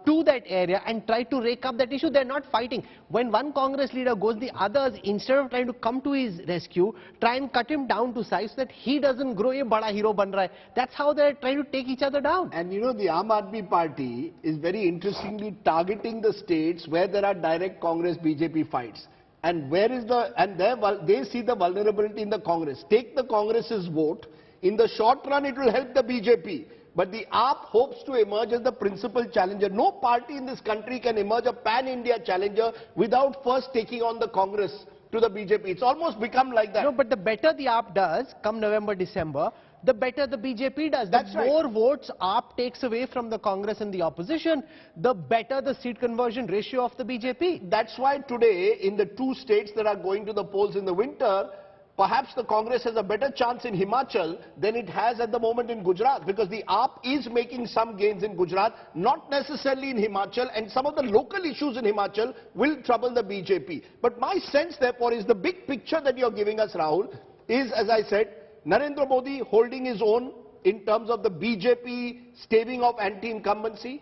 to that area and tried to rake up that issue. They're not fighting. When one Congress leader goes, the others, instead of trying to come to his rescue, try and cut him down to size so that he doesn't grow a bada hero ban raha hai. That's how they're trying to take each other down. And the Aam Aadmi Party is very interestingly targeting the states where there are direct Congress-BJP fights. And they see the vulnerability in the Congress. Take the Congress's vote. In the short run, it will help the BJP. But the AAP hopes to emerge as the principal challenger. No party in this country can emerge a pan-India challenger without first taking on the Congress to the BJP. It's almost become like that. No, but the better the AAP does, come November, December, the better the BJP does. That's the more votes AAP takes away from the Congress and the opposition, the better the seat conversion ratio of the BJP. That's why today, in the 2 states that are going to the polls in the winter, perhaps the Congress has a better chance in Himachal than it has at the moment in Gujarat, because the AAP is making some gains in Gujarat, not necessarily in Himachal, and some of the local issues in Himachal will trouble the BJP. But my sense, therefore, is the big picture that you're giving us, Rahul, is, as I said, Narendra Modi holding his own in terms of the BJP staving off anti-incumbency.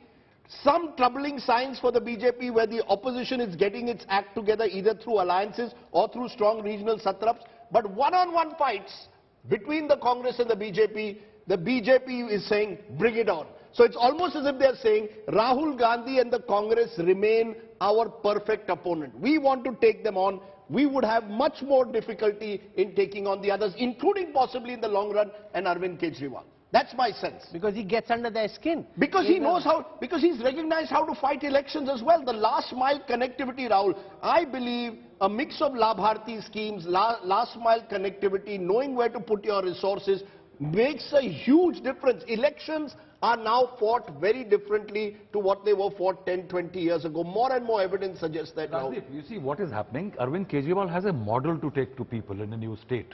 Some troubling signs for the BJP where the opposition is getting its act together either through alliances or through strong regional satraps. But one-on-one fights between the Congress and the BJP is saying, bring it on. So it's almost as if they're saying, Rahul Gandhi and the Congress remain our perfect opponent. We want to take them on. We would have much more difficulty in taking on the others, including possibly in the long run, and Arvind Kejriwal. That's my sense. Because he gets under their skin. Because he knows how, because he's recognized how to fight elections as well. The last mile connectivity, Rahul, I believe a mix of Labharti schemes, last mile connectivity, knowing where to put your resources, makes a huge difference. Elections are now fought very differently to what they were fought 10, 20 years ago. More and more evidence suggests that now. Rajdeep, you see what is happening. Arvind Kejriwal has a model to take to people in a new state.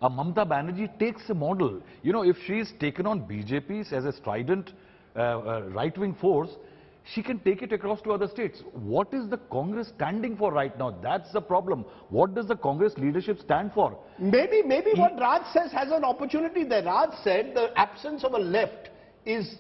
Mamata Banerjee takes a model. You know, if she is taken on BJP as a strident right-wing force, she can take it across to other states. What is the Congress standing for right now? That's the problem. What does the Congress leadership stand for? Maybe what Raj says has an opportunity there. Raj said the absence of a left is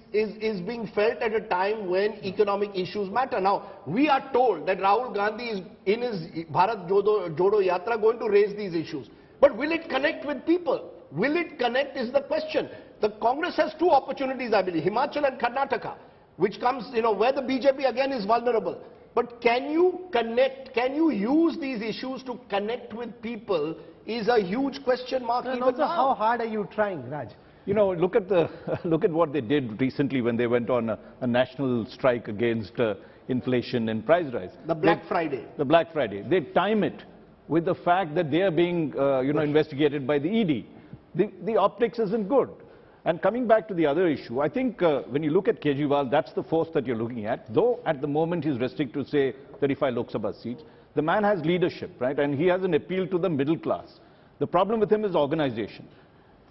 being felt at a time when economic issues matter. Now, we are told that Rahul Gandhi is in his Bharat Jodo Yatra going to raise these issues. But will it connect with people? Will it connect is the question. The Congress has two opportunities, I believe, Himachal and Karnataka, which comes, where the BJP again is vulnerable. But can you connect, can you use these issues to connect with people is a huge question mark even also, now. how hard are you trying, Raj? Look at what they did recently when they went on a national strike against inflation and price rise. The Black Friday. The Black Friday. They time it with the fact that they are being, investigated by the ED. The optics isn't good. And coming back to the other issue, I think when you look at Kejriwal, that's the force that you're looking at. Though at the moment he's restricted to, say, 35 Lok Sabha seats, the man has leadership, right? And he has an appeal to the middle class. The problem with him is organization.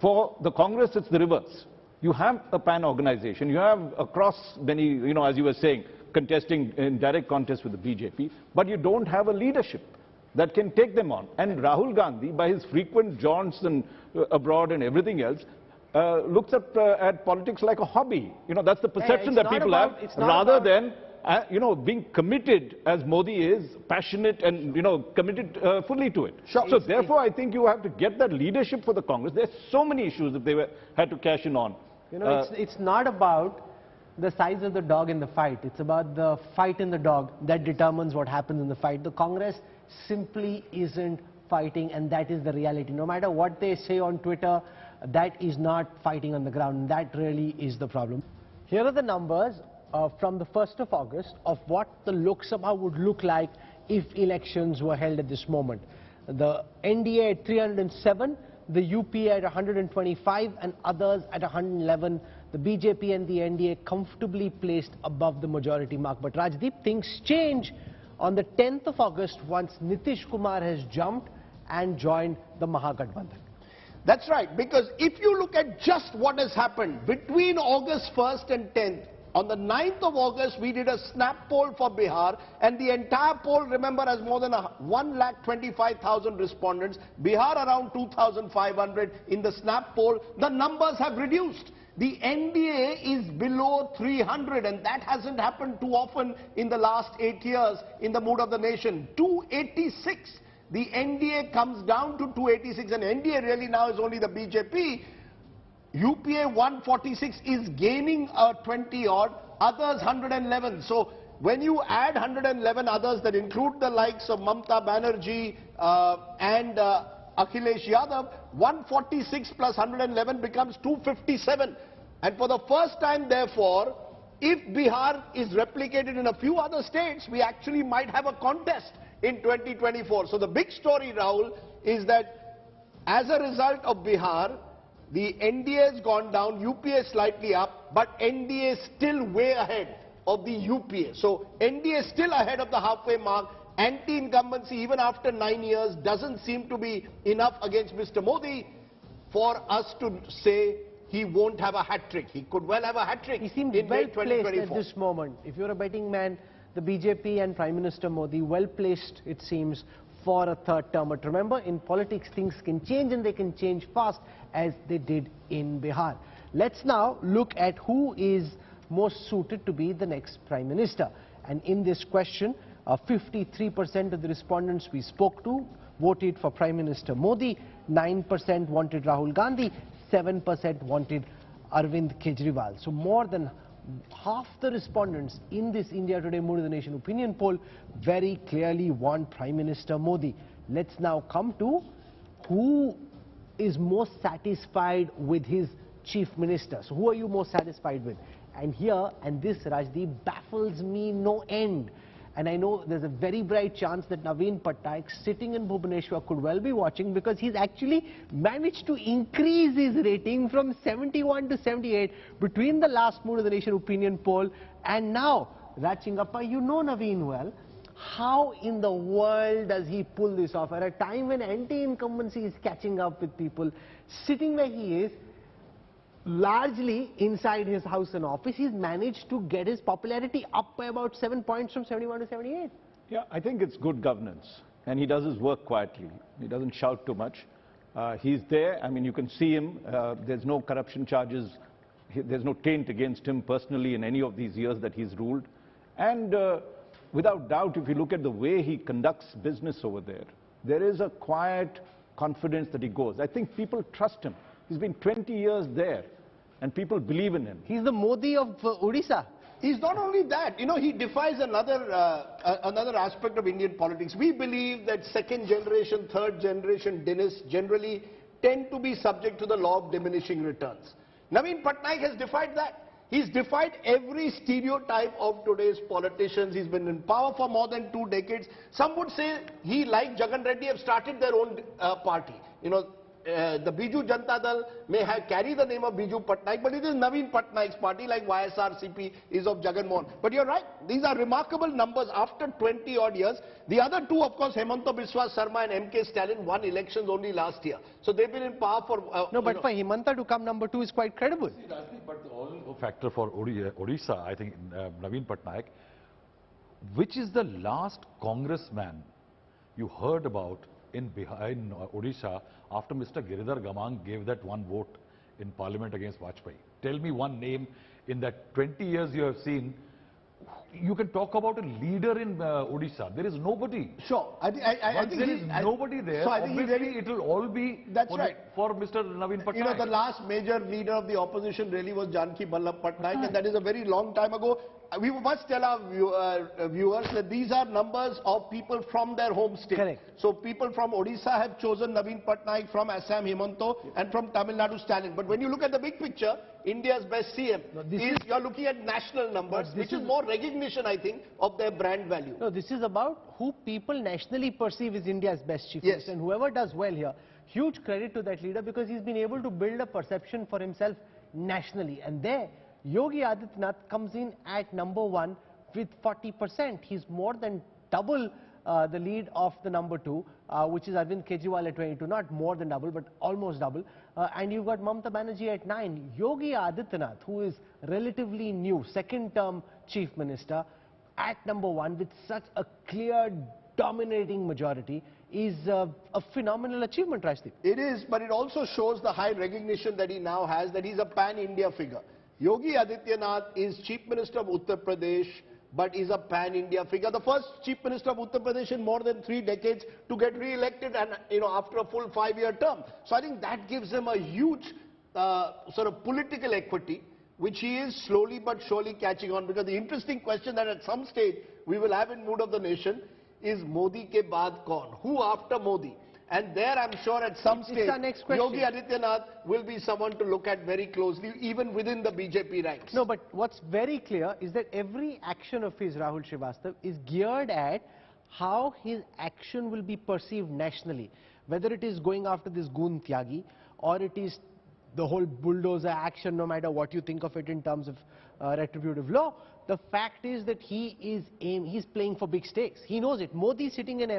For the Congress, it's the reverse. You have a PAN organization. You have across many, as you were saying, contesting in direct contest with the BJP, but you don't have a leadership that can take them on. And Rahul Gandhi, by his frequent jaunts and abroad and everything else, looks at politics like a hobby. That's the perception that people have, rather than, being committed as Modi is, passionate and, committed fully to it. Sure. So therefore, I think you have to get that leadership for the Congress. There's so many issues that they had to cash in on. It's not about the size of the dog in the fight. It's about the fight in the dog that determines what happens in the fight. The Congress simply isn't fighting, and that is the reality. No matter what they say on Twitter, that is not fighting on the ground. That really is the problem. Here are the numbers from the 1st of August of what the Lok Sabha would look like if elections were held at this moment. The NDA at 307, the UPA at 125, and others at 111. The BJP and the NDA comfortably placed above the majority mark. But Rajdeep, things change on the 10th of August once Nitish Kumar has jumped and joined the Mahagathbandhan. That's right, because if you look at just what has happened between August 1st and 10th, on the 9th of August, we did a snap poll for Bihar, and the entire poll, remember, has more than 1,25,000 respondents. Bihar around 2,500 in the snap poll. The numbers have reduced. The NDA is below 300, and that hasn't happened too often in the last 8 years in the mood of the nation. 286. The NDA comes down to 286, and NDA really now is only the BJP. UPA 146 is gaining 20 odd, others 111. So when you add 111 others that include the likes of Mamata Banerjee and Akhilesh Yadav, 146 plus 111 becomes 257. And for the first time, therefore, if Bihar is replicated in a few other states, we actually might have a contest in 2024. So the big story, Rahul, is that as a result of Bihar, the NDA has gone down, UPA slightly up, but NDA is still way ahead of the UPA. So NDA is still ahead of the halfway mark, anti-incumbency even after 9 years doesn't seem to be enough against Mr. Modi for us to say he won't have a hat-trick. He could well have a hat-trick He seems in May well placed 2024. at this moment. If you're a betting man, the BJP and Prime Minister Modi well placed, it seems, for a third term. But remember, in politics, things can change, and they can change fast, as they did in Bihar. Let's now look at who is most suited to be the next Prime Minister. And in this question, 53% of the respondents we spoke to voted for Prime Minister Modi, 9% wanted Rahul Gandhi, 7% wanted Arvind Kejriwal. So more than half the respondents in this India Today Mood of the Nation opinion poll very clearly want Prime Minister Modi. Let's now come to who is most satisfied with his chief minister. So who are you most satisfied with? And here, and this, Rajdeep, baffles me no end. And I know there's a very bright chance that Naveen Patnaik, sitting in Bhubaneswar, could well be watching, because he's actually managed to increase his rating from 71 to 78 between the last Mood of the Nation opinion poll and now. Rachingappa, you know Naveen well. How in the world does he pull this off at a time when anti-incumbency is catching up with people? Sitting where he is, largely inside his house and office, he's managed to get his popularity up by about 7 points from 71 to 78. Yeah, I think it's good governance, and he does his work quietly. He doesn't shout too much. He's there. I mean, you can see him. There's no corruption charges. There's no taint against him personally in any of these years that he's ruled. And without doubt, if you look at the way he conducts business over there, there is a quiet confidence that he goes. I think people trust him. He's been 20 years there, and people believe in him. He's the Modi of Odisha. He's not only that, you know, he defies another aspect of Indian politics. We believe that second generation, third generation dynasts generally tend to be subject to the law of diminishing returns. Naveen Patnaik has defied that. He's defied every stereotype of today's politicians. He's been in power for more than 2 decades. Some would say he, like Jagan Reddy, have started their own party. You know, the Biju Janata Dal may have carry the name of Biju Patnaik, but it is Naveen Patnaik's party, like YSRCP is of Jagan Mohan. But you're right, these are remarkable numbers after 20 odd years. The other two, of course, Hemanta Biswa Sarma and MK Stalin, won elections only last year. So they've been in power for... no, but for Hemanta to come number 2 is quite credible. See, Rajdeep, but the all factor for Odisha, I think, Naveen Patnaik, which is the last congressman you heard about in Odisha after Mr. Giridhar Gamang gave that one vote in parliament against Vajpayee. Tell me one name in that 20 years you have seen. You can talk about a leader in Odisha. There is nobody. Sure. I think there is nobody there. So I think obviously it will all be for Mr. Naveen Patnaik. You know, the last major leader of the opposition really was Janki Ballabh Patnaik, and that is a very long time ago. We must tell our viewers that these are numbers of people from their home state. Correct. So people from Odisha have chosen Naveen Patnaik, from Assam Hemanta, and from Tamil Nadu Stalin. But when you look at the big picture, India's best CM you're looking at national numbers, which is more recognition, I think, of their brand value. No, this is about who people nationally perceive as India's best chief minister. And whoever does well here, huge credit to that leader, because he's been able to build a perception for himself nationally. And there, Yogi Adityanath comes in at number 1 with 40%. He's more than double the lead of the number 2, which is Arvind Kejriwal at 22. Not more than double, but almost double. And you've got Mamata Banerjee at 9. Yogi Adityanath, who is relatively new, second term chief minister, at number 1 with such a clear dominating majority, is a phenomenal achievement, Rajdeep. It is, but it also shows the high recognition that he now has, that he's a pan-India figure. Yogi Adityanath is Chief Minister of Uttar Pradesh, but is a pan-India figure. The first Chief Minister of Uttar Pradesh in more than 3 decades to get re-elected, and after a full 5-year term. So I think that gives him a huge sort of political equity, which he is slowly but surely catching on. Because the interesting question that at some stage we will have in Mood of the Nation is Modi ke baad kaun? Who after Modi? And there, I'm sure at some stage, Yogi Adityanath will be someone to look at very closely, even within the BJP ranks. No, but what's very clear is that every action of his, Rahul Srivastava, is geared at how his action will be perceived nationally. Whether it is going after this Goon Tyagi, or it is the whole bulldozer action, no matter what you think of it in terms of retributive law, The fact is that he's playing for big stakes. He knows it. Modi sitting in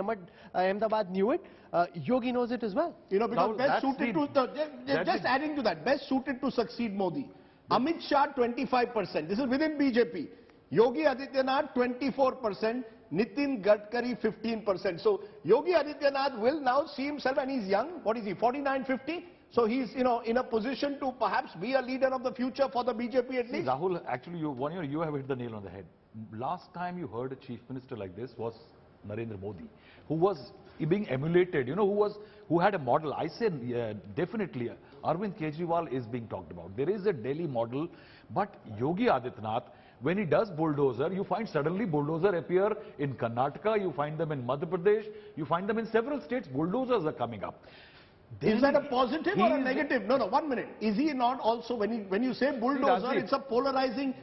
Ahmedabad knew it. Yogi knows it as well. You know, because Rahul, best suited to, just adding to that, best suited to succeed Modi. Amit Shah 25%. This is within BJP. Yogi Adityanath 24%. Nitin Gadkari 15%. So Yogi Adityanath will now see himself, and he's young. What is he? 49, 50. So he's, you know, in a position to perhaps be a leader of the future for the BJP at least. Rahul, actually, you have hit the nail on the head. Last time you heard a chief minister like this was Narendra Modi, who was being emulated, you know, who had a model. I said definitely Arvind Kejriwal is being talked about. There is a Delhi model, but Yogi Adityanath, when he does bulldozer, you find suddenly bulldozer appear in Karnataka, you find them in Madhya Pradesh, you find them in several states, bulldozers are coming up. Is that a positive or a negative? No, 1 minute. Is he not also, when you say bulldozer, it's a polarizing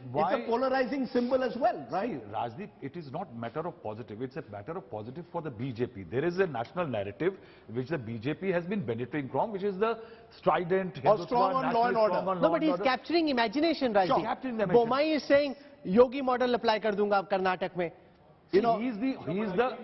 symbol as well, right? See, Rajdeep, it is not matter of positive. It's a matter of positive for the BJP. There is a national narrative which the BJP has been benefiting from, which is the strident, or strong on law and order. No, but he's capturing imagination, Rajdeep. Sure. Capturing the imagination. Bomai is saying, Yogi model apply kar dunga Karnataka mein. You know, he's the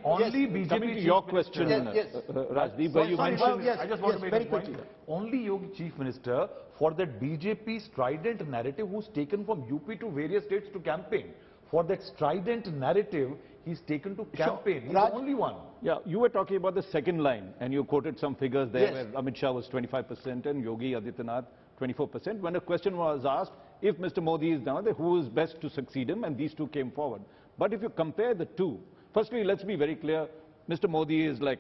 only BJP. Coming to your question, Rajdeep, where you mentioned, I just want to make a point. Only Yogi chief minister for that BJP strident narrative who's taken from UP to various states to campaign. For that strident narrative, he's taken to campaign. He's the only one. Yeah, you were talking about the second line, and you quoted some figures there where Amit Shah was 25% and Yogi Adityanath 24%. When a question was asked, if Mr. Modi is down there, who is best to succeed him? And these two came forward. But if you compare the two, firstly, let's be very clear, Mr. Modi is like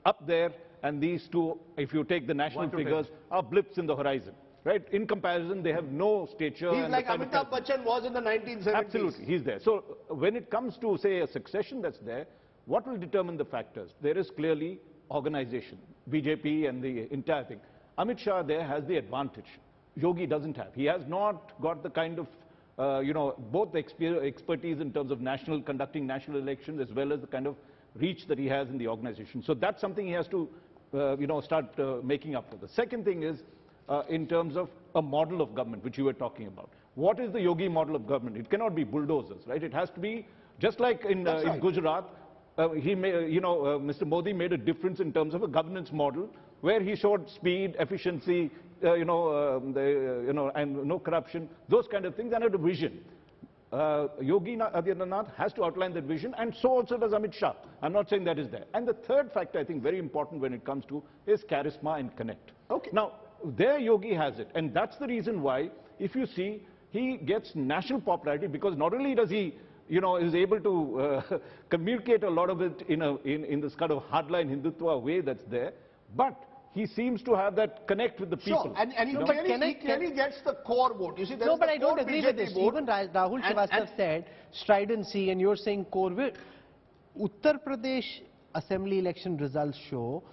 up there, and these two, if you take the national figures, are blips in the horizon, right? In comparison, they have no stature. He's like Amitabh Bachchan was in the 1970s. Absolutely, he's there. So when it comes to, say, a succession that's there, what will determine the factors? There is clearly organization, BJP and the entire thing. Amit Shah there has the advantage. Yogi doesn't have. He has not got the kind of both the expertise in terms of conducting national elections as well as the kind of reach that he has in the organization. So that's something he has to, start making up for. The second thing is in terms of a model of government, which you were talking about. What is the Yogi model of government? It cannot be bulldozers, right? It has to be, just like in Gujarat, Mr. Modi made a difference in terms of a governance model where he showed speed, efficiency, and no corruption, those kind of things, and a vision. Yogi Adityanath has to outline that vision, and so also does Amit Shah. I'm not saying that is there. And the third factor, I think, very important when it comes to, is charisma and connect. Okay. Now, there Yogi has it, and that's the reason why, if you see, he gets national popularity, because not only does he is able to communicate a lot of it in this kind of hardline Hindutva way that's there, but he seems to have that connect with the people. Sure, and he clearly gets the core vote. You see, no, but I don't agree with this. Even Rahul Srivastava said stridency, and you're saying core vote. Uttar Pradesh assembly election results show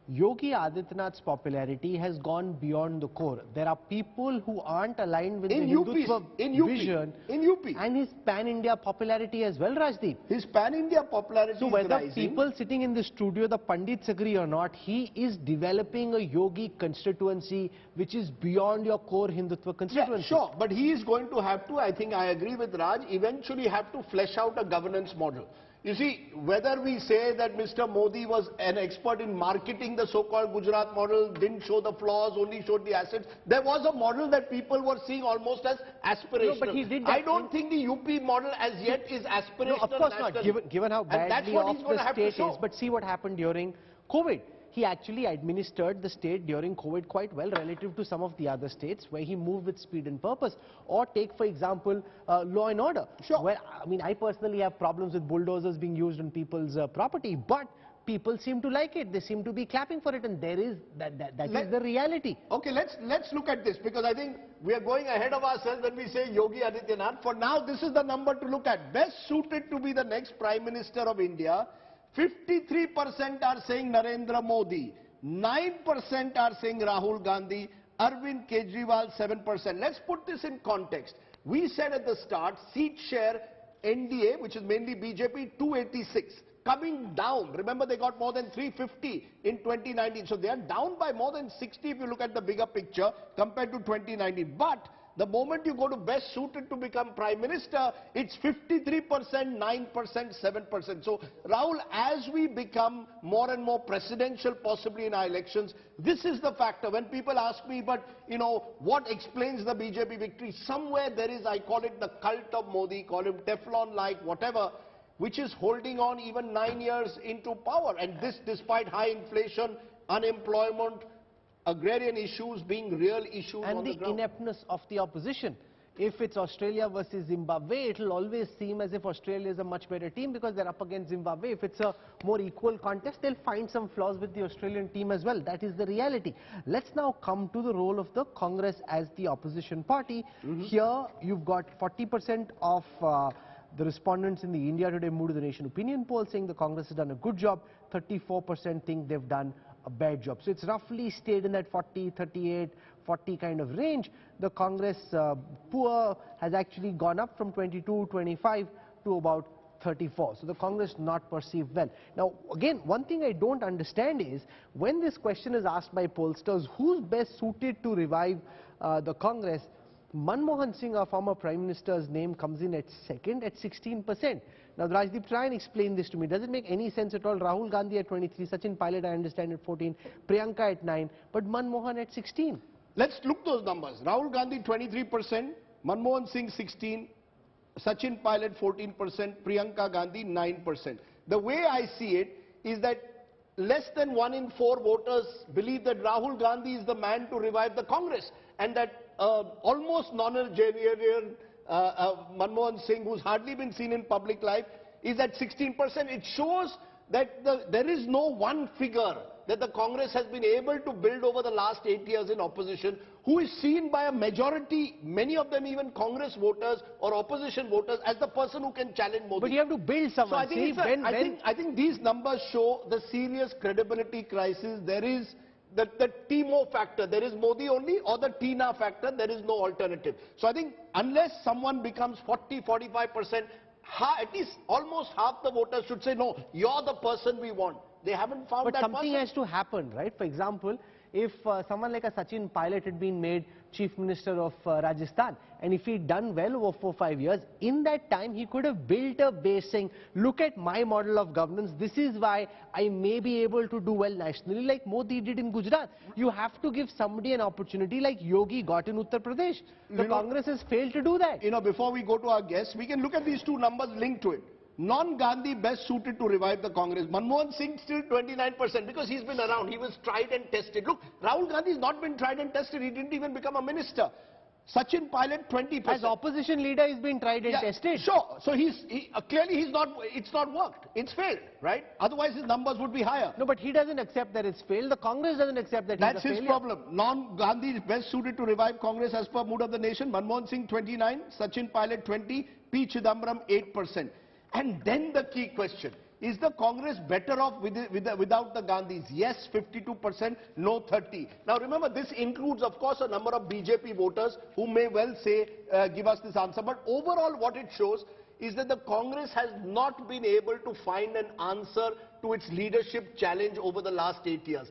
Yogi Adityanath's popularity has gone beyond the core. There are people who aren't aligned with the Hindutva vision and his pan-India popularity as well, Rajdeep. His pan-India popularity so whether people sitting in the studio, the Pandits agree or not, he is developing a Yogi constituency which is beyond your core Hindutva constituency. Yeah, sure, but he is going to have to, I think I agree with Raj, eventually have to flesh out a governance model. You see, whether we say that Mr. Modi was an expert in marketing the so-called Gujarat model, didn't show the flaws, only showed the assets, there was a model that people were seeing almost as aspirational. No, but he did I don't think the UP model as yet is aspirational. No, of course not, given how badly off the state is. But see what happened during COVID. He actually administered the state during COVID quite well relative to some of the other states where he moved with speed and purpose. Or take, for example, law and order. Sure. Where, I mean, I personally have problems with bulldozers being used on people's property, but people seem to like it. They seem to be clapping for it, and that is the reality. Okay, let's look at this, because I think we are going ahead of ourselves when we say Yogi Adityanath. For now, this is the number to look at. Best suited to be the next Prime Minister of India. 53% are saying Narendra Modi, 9% are saying Rahul Gandhi, Arvind Kejriwal 7%. Let's put this in context. We said at the start, seat share NDA, which is mainly BJP, 286, coming down. Remember, they got more than 350 in 2019. So they are down by more than 60 if you look at the bigger picture compared to 2019. But The moment you go to best suited to become Prime Minister, it's 53%, 9%, 7%. So, Rahul, as we become more and more presidential, possibly in our elections, this is the factor. When people ask me, but, you know, what explains the BJP victory? Somewhere there is, I call it the cult of Modi, call him Teflon-like, whatever, which is holding on even 9 years into power. And this despite high inflation, unemployment, agrarian issues being real issues on the ground. And the ineptness of the opposition. If it's Australia versus Zimbabwe, it will always seem as if Australia is a much better team because they're up against Zimbabwe. If it's a more equal contest, they'll find some flaws with the Australian team as well. That is the reality. Let's now come to the role of the Congress as the opposition party. Here, you've got 40% of the respondents in the India Today Mood of the Nation opinion poll saying the Congress has done a good job. 34% think they've done a bad job. So it's roughly stayed in that 40, 38, 40 kind of range. The Congress poor has actually gone up from 22, 25 to about 34. So the Congress not perceived well. Now again, one thing I don't understand is when this question is asked by pollsters, who's best suited to revive the Congress? Manmohan Singh, our former Prime Minister's name comes in at second at 16%. Now, Rajdeep, try and explain this to me. Does it make any sense at all? Rahul Gandhi at 23, Sachin Pilot, I understand, at 14, Priyanka at 9, but Manmohan at 16. Let's look those numbers. Rahul Gandhi 23%, Manmohan Singh 16, Sachin Pilot 14%, Priyanka Gandhi 9%. The way I see it is that less than 1 in 4 voters believe that Rahul Gandhi is the man to revive the Congress, and that almost non-Nigerian Manmohan Singh, who's hardly been seen in public life, is at 16%. It shows that there is no one figure that the Congress has been able to build over the last 8 years in opposition, who is seen by a majority, many of them even Congress voters or opposition voters, as the person who can challenge Modi. But you have to build someone. So I think these numbers show the serious credibility crisis. There is the Timo factor. There is Modi only, or the Tina factor. There is no alternative. So I think unless someone becomes 40, 45%, at least almost half the voters should say, no, you're the person we want. They haven't found that person. But something has to happen, right? For example, if someone like a Sachin Pilot had been made Chief Minister of Rajasthan, and if he'd done well over 4-5 years, in that time he could have built a base saying, look at my model of governance, this is why I may be able to do well nationally like Modi did in Gujarat. You have to give somebody an opportunity like Yogi got in Uttar Pradesh. The Congress has failed to do that. You know, before we go to our guests, we can look at these two numbers linked to it. Non-Gandhi best suited to revive the Congress. Manmohan Singh still 29% because he's been around. He was tried and tested. Look, Rahul Gandhi has not been tried and tested. He didn't even become a minister. Sachin Pilot 20%. As opposition leader, he's been tried and tested. Sure. So clearly it's not worked. It's failed, right? Otherwise his numbers would be higher. No, but he doesn't accept that it's failed. The Congress doesn't accept that That's his problem. Non-Gandhi is best suited to revive Congress as per Mood of the Nation. Manmohan Singh 29, Sachin Pilot 20, P. Chidambaram 8%. And then the key question, is the Congress better off without the Gandhis? Yes, 52%, no 30%. Now remember, this includes, of course, a number of BJP voters who may well say, give us this answer. But overall, what it shows is that the Congress has not been able to find an answer to its leadership challenge over the last 8 years.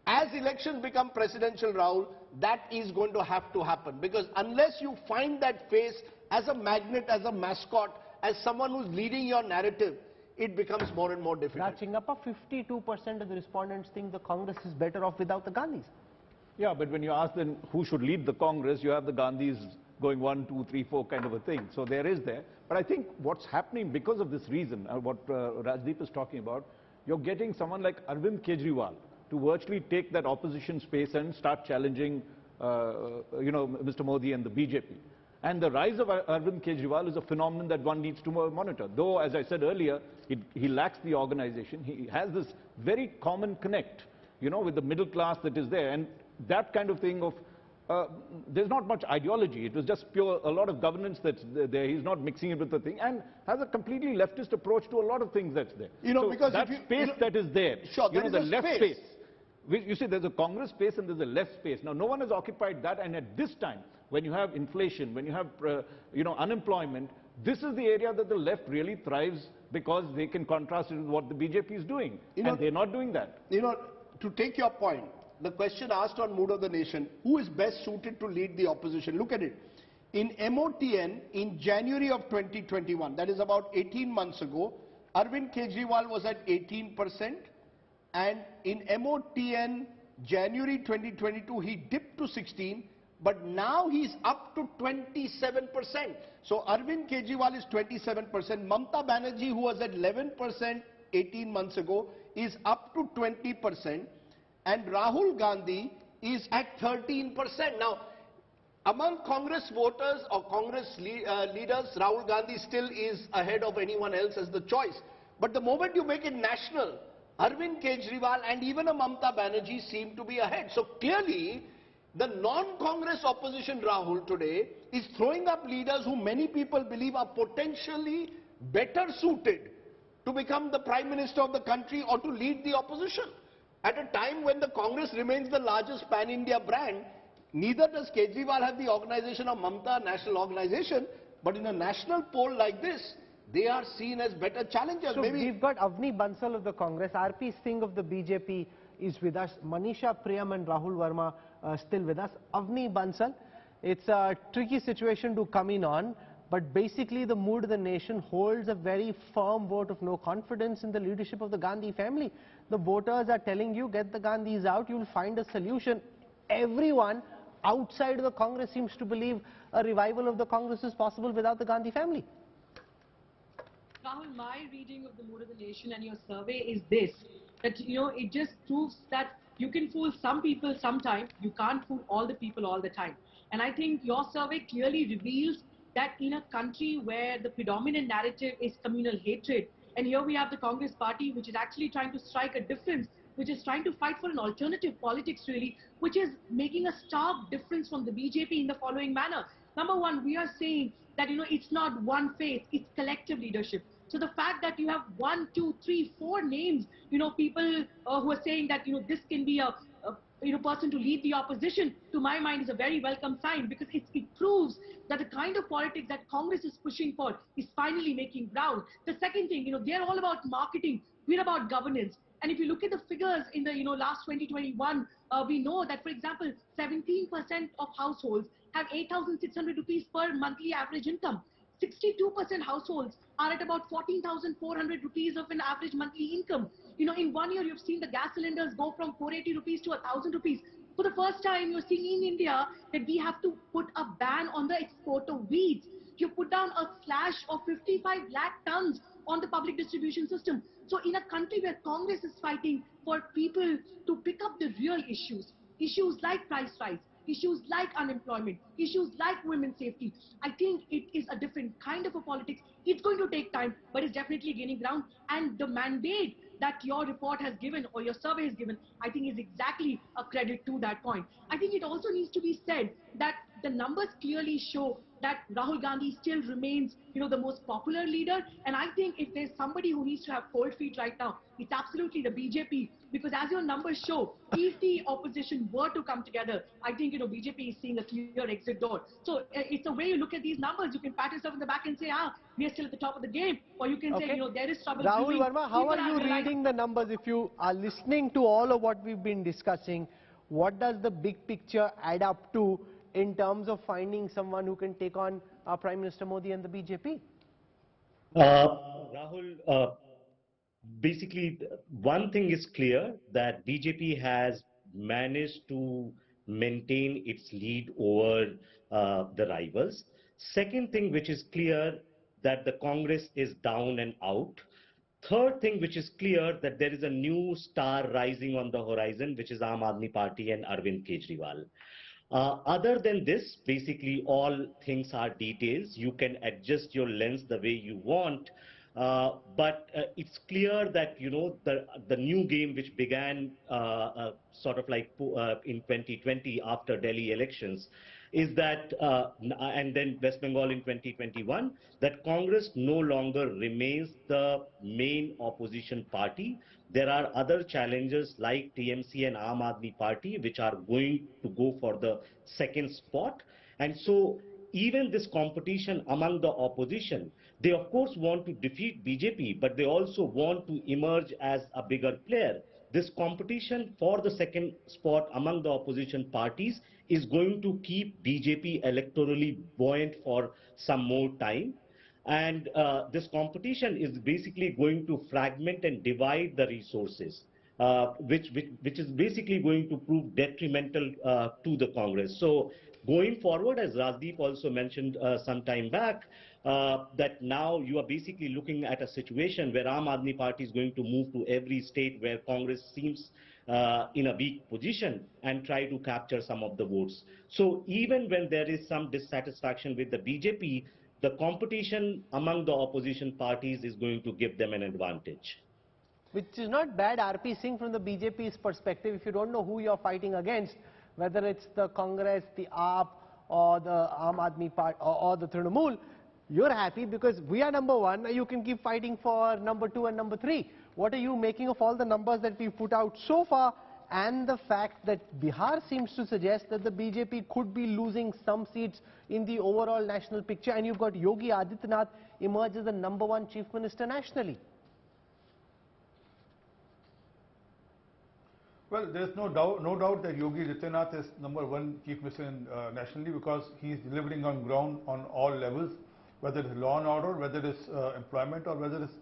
As elections become presidential, Rahul, that is going to have to happen. Because unless you find that face as a magnet, as a mascot, as someone who's leading your narrative, it becomes more and more difficult. Rajchingappa, 52% of the respondents think the Congress is better off without the Gandhis. Yeah, but when you ask them who should lead the Congress, you have the Gandhis going 1, 2, 3, 4 kind of a thing. So there is there. But I think what's happening because of this reason, what Rajdeep is talking about, you're getting someone like Arvind Kejriwal to virtually take that opposition space and start challenging, Mr. Modi and the BJP. And the rise of Arvind Kejriwal is a phenomenon that one needs to monitor. Though, as I said earlier, he lacks the organization. He has this very common connect, with the middle class that is there. And that kind of thing of, there's not much ideology. It was just a lot of governance that's there. He's not mixing it with the thing. And has a completely leftist approach to a lot of things that's there. Because that space that is there, sure, there is the a left space. You see, there's a Congress space and there's a left space. Now, no one has occupied that, and at this time, when you have inflation, when you have, unemployment, this is the area that the left really thrives because they can contrast it with what the BJP is doing, and they're not doing that. To take your point, the question asked on Mood of the Nation, who is best suited to lead the opposition? Look at it. in MOTN in January of 2021, that is about 18 months ago, Arvind Kejriwal was at 18%, and in MOTN January 2022 he dipped to 16, but now he's up to 27%. So Arvind Kejriwal is 27%, Mamata Banerjee, who was at 11% 18 months ago, is up to 20%, and Rahul Gandhi is at 13%. Now, among Congress voters or Congress leaders, Rahul Gandhi still is ahead of anyone else as the choice. But the moment you make it national, Arvind Kejriwal and even a Mamata Banerjee seem to be ahead. So clearly, the non-Congress opposition Rahul today is throwing up leaders who many people believe are potentially better suited to become the Prime Minister of the country or to lead the opposition. At a time when the Congress remains the largest pan-India brand, neither does Kejriwal have the organization of Mamata, national organization, but in a national poll like this, they are seen as better challengers. So we've got Avni Bansal of the Congress, RP Singh of the BJP is with us, Manisha Priyam and Rahul Verma still with us. Avni Bansal, it's a tricky situation to come in on, but basically the mood of the nation holds a very firm vote of no confidence in the leadership of the Gandhi family. The voters are telling you, get the Gandhis out, you'll find a solution. Everyone outside of the Congress seems to believe a revival of the Congress is possible without the Gandhi family. Rahul, my reading of the mood of the nation and your survey is this, that it just proves that you can fool some people sometime, you can't fool all the people all the time. And I think your survey clearly reveals that in a country where the predominant narrative is communal hatred, and here we have the Congress party which is actually trying to strike a difference, which is trying to fight for an alternative politics really, which is making a stark difference from the BJP in the following manner. Number one, we are saying that it's not one faith, it's collective leadership. So the fact that you have 1, 2, 3, 4 names, people who are saying that this can be a person to lead the opposition, to my mind is a very welcome sign, because it proves that the kind of politics that Congress is pushing for is finally making ground. The second thing, they're all about marketing, we're about governance. And if you look at the figures in the last 2021, we know that, for example, 17% of households have 8,600 rupees per monthly average income. 62% households are at about 14,400 rupees of an average monthly income. In 1 year, you've seen the gas cylinders go from 480 rupees to 1,000 rupees. For the first time, you're seeing in India that we have to put a ban on the export of weeds. You put down a slash of 55 lakh tons on the public distribution system. So in a country where Congress is fighting for people to pick up the real issues like price rise, issues like unemployment, issues like women's safety, I think it is a different kind of a politics. It's going to take time, but it's definitely gaining ground. And the mandate that your report has given or your survey has given, I think is exactly a credit to that point. I think it also needs to be said that the numbers clearly show that Rahul Gandhi still remains, the most popular leader. And I think if there's somebody who needs to have cold feet right now, it's absolutely the BJP. Because as your numbers show, if the opposition were to come together, I think, BJP is seeing a clear exit door. So it's the way you look at these numbers. You can pat yourself in the back and say, we are still at the top of the game. Or you can say, there is trouble. Rahul Verma, how are you reading the numbers? If you are listening to all of what we've been discussing, what does the big picture add up to in terms of finding someone who can take on Prime Minister Modi and the BJP? Rahul, basically, one thing is clear, that BJP has managed to maintain its lead over the rivals. Second thing which is clear, that the Congress is down and out. Third thing which is clear, that there is a new star rising on the horizon, which is Aam Aadmi Party and Arvind Kejriwal. Other than this, basically all things are details. You can adjust your lens the way you want. But it's clear that, the new game which began sort of like in 2020 after Delhi elections is that, and then West Bengal in 2021, that Congress no longer remains the main opposition party. There are other challengers like TMC and Aam Aadmi Party which are going to go for the second spot. And so even this competition among the opposition, they of course want to defeat BJP, but they also want to emerge as a bigger player. this competition for the second spot among the opposition parties is going to keep BJP electorally buoyant for some more time. And this competition is basically going to fragment and divide the resources, which is basically going to prove detrimental to the Congress. So going forward, as Rajdeep also mentioned some time back, that now you are basically looking at a situation where Aam Aadmi Party is going to move to every state where Congress seems in a weak position and try to capture some of the votes. So even when there is some dissatisfaction with the BJP, the competition among the opposition parties is going to give them an advantage. Which is not bad, RP Singh, from the BJP's perspective. If you don't know who you're fighting against, whether it's the Congress, the AAP, or the Aam Aadmi Party, or the Trinamool, you're happy because we are number one. You can keep fighting for number 2 and number 3. What are you making of all the numbers that we've put out so far, and the fact that Bihar seems to suggest that the BJP could be losing some seats in the overall national picture, and you've got Yogi Adityanath emerge as the number 1 chief minister nationally? Well, there's no doubt that Yogi Adityanath is number 1 chief minister nationally, because he is delivering on ground on all levels, whether it's law and order, whether it's employment, or whether it's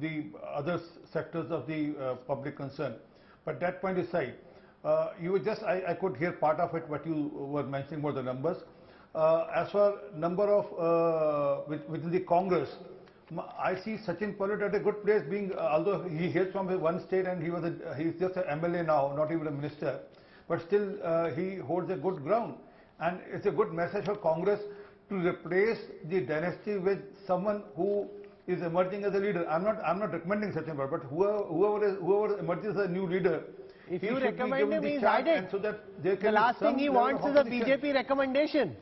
the other sectors of the public concern. But that point aside, I could hear part of it, what you were mentioning about the numbers. As for number of within the Congress, I see Sachin Pilot at a good place, being although he hails from one state and he's just an MLA now, not even a minister, but still he holds a good ground, and it's a good message for Congress to replace the dynasty with someone who is emerging as a leader. I'm not recommending Sachin Pilot, but whoever emerges as a new leader, if you recommend him, he's added. So that there can the last thing he wants is a BJP recommendation.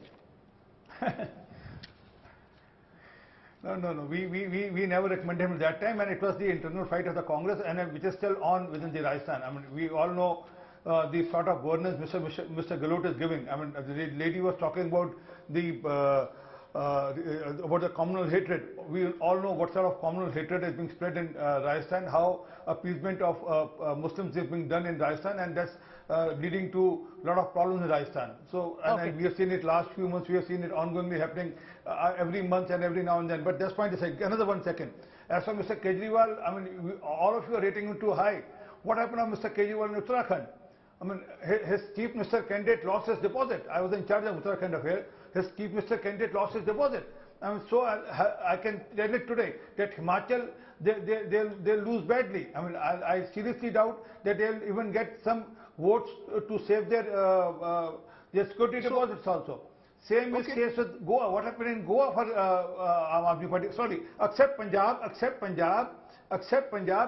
No. We never recommended him at that time, and it was the internal fight of the Congress, and which is still on within the Rajasthan. I mean, we all know the sort of governance Mr. Gehlot is giving. I mean, the lady was talking about the communal hatred. We all know what sort of communal hatred is being spread in Rajasthan, how appeasement of Muslims is being done in Rajasthan, and that's leading to a lot of problems in Rajasthan. So, and we have seen it last few months, we have seen it ongoingly happening every month and every now and then. But that's point to say, another 1 second. As for Mr. Kejriwal, I mean, all of you are rating him too high. What happened to Mr. Kejriwal in Uttarakhand? I mean, his chief minister candidate lost his deposit. I was in charge of Uttarakhand affair. His chief minister candidate lost his deposit. I mean, so I can tell it today that Himachal, they'll lose badly. I mean, I seriously doubt that they'll even get some votes to save their security deposits also. Same is case with Goa. What happened in Goa for Aam Aadmi Party? Sorry, except Punjab,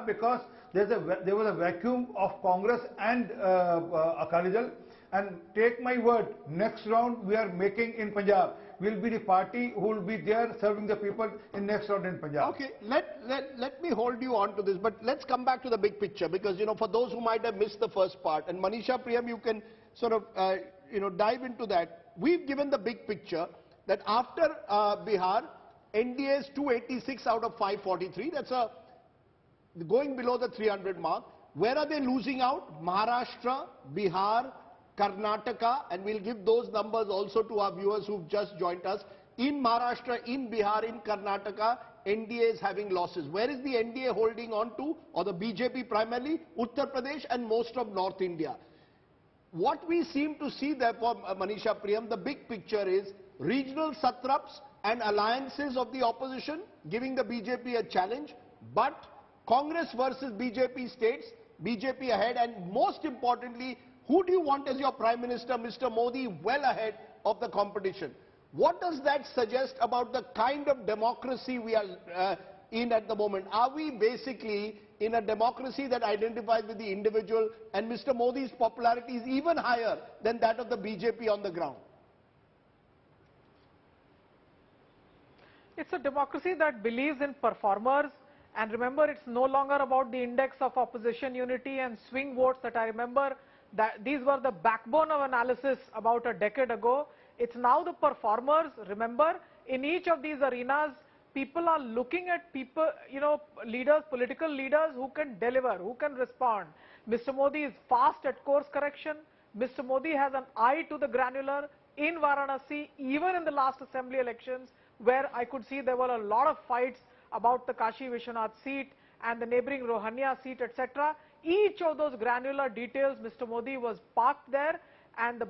because there was a vacuum of Congress and Akali Dal. And take my word, next round we are making in Punjab. We'll be the party who will be there serving the people in next round in Punjab. Okay, let me hold you on to this, but let's come back to the big picture, because, you know, for those who might have missed the first part, and Manisha Priyam, you can sort of, dive into that. We've given the big picture that after Bihar, NDA is 286 out of 543. That's going below the 300 mark. Where are they losing out? Maharashtra, Bihar, Karnataka, and we'll give those numbers also to our viewers who've just joined us. In Maharashtra, in Bihar, in Karnataka, NDA is having losses. Where is the NDA holding on to, or the BJP primarily? Uttar Pradesh and most of North India. What we seem to see therefore, Manisha Priyam, the big picture is regional satraps and alliances of the opposition giving the BJP a challenge, but Congress versus BJP states, BJP ahead, and most importantly, who do you want as your Prime Minister, Mr. Modi, well ahead of the competition? What does that suggest about the kind of democracy we are in at the moment? Are we basically in a democracy that identifies with the individual, and Mr. Modi's popularity is even higher than that of the BJP on the ground? It's a democracy that believes in performers, and remember, it's no longer about the index of opposition unity and swing votes that I remember that these were the backbone of analysis about a decade ago. It's now the performers. Remember, in each of these arenas, People are looking at people, leaders, political leaders who can deliver, who can respond. Mr. Modi is fast at course correction. Mr. Modi has an eye to the granular in Varanasi, even in the last assembly elections, where I could see there were a lot of fights about the Kashi Vishwanath seat and the neighboring Rohania seat, etc. Each of those granular details, Mr. Modi was parked there, and the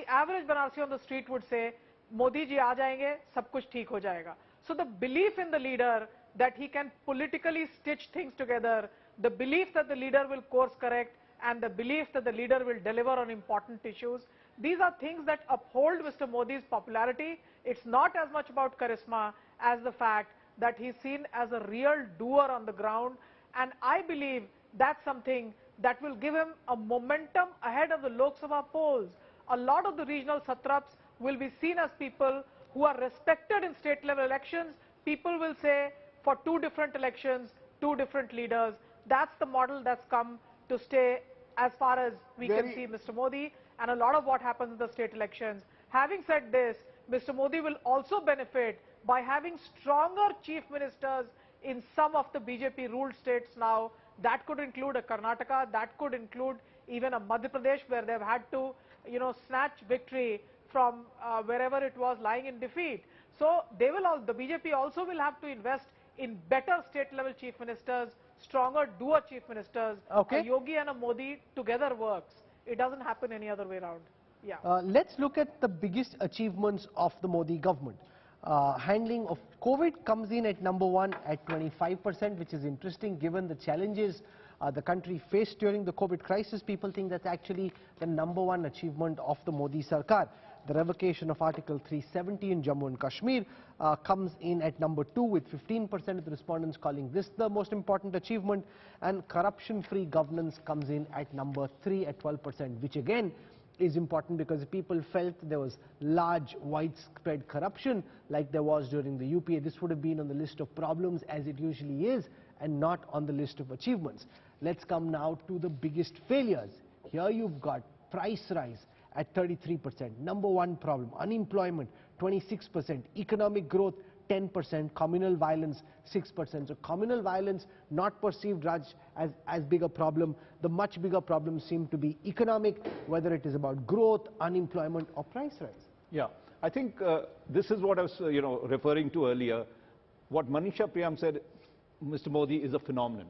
average Banarsi on the street would say, Modi ji aa jayenge, sab kuch theek ho jayega. So the belief in the leader that he can politically stitch things together, the belief that the leader will course correct, and the belief that the leader will deliver on important issues, these are things that uphold Mr. Modi's popularity. It's not as much about charisma as the fact that he's seen as a real doer on the ground, and I believe that's something that will give him a momentum ahead of the Lok Sabha polls. A lot of the regional satraps will be seen as people who are respected in state level elections. People will say, for two different elections, two different leaders. That's the model that's come to stay as far as we can see Mr. Modi, and a lot of what happens in the state elections. Having said this, Mr. Modi will also benefit by having stronger chief ministers in some of the BJP ruled states now. That could include a Karnataka, that could include even a Madhya Pradesh, where they've had to, snatch victory from wherever it was lying in defeat. So they will the BJP also will have to invest in better state level chief ministers, stronger doer chief ministers. Okay. A Yogi and a Modi together works. It doesn't happen any other way around. Yeah. Let's look at the biggest achievements of the Modi government. Handling of COVID comes in at number 1 at 25%, which is interesting given the challenges the country faced during the COVID crisis. People think that's actually the number 1 achievement of the Modi Sarkar. The revocation of Article 370 in Jammu and Kashmir comes in at number 2, with 15% of the respondents calling this the most important achievement, and corruption-free governance comes in at number 3 at 12%, which again is important because people felt there was large, widespread corruption like there was during the UPA. This would have been on the list of problems, as it usually is, and not on the list of achievements. Let's come now to the biggest failures. Here you've got price rise at 33%. Number 1 problem, unemployment 26%, economic growth 10%, communal violence 6%. So communal violence not perceived, Raj, as big a problem. The much bigger problems seem to be economic, whether it is about growth, unemployment or price rise. Yeah, I think this is what I was referring to earlier. What Manisha Priyam said, Mr. Modi is a phenomenon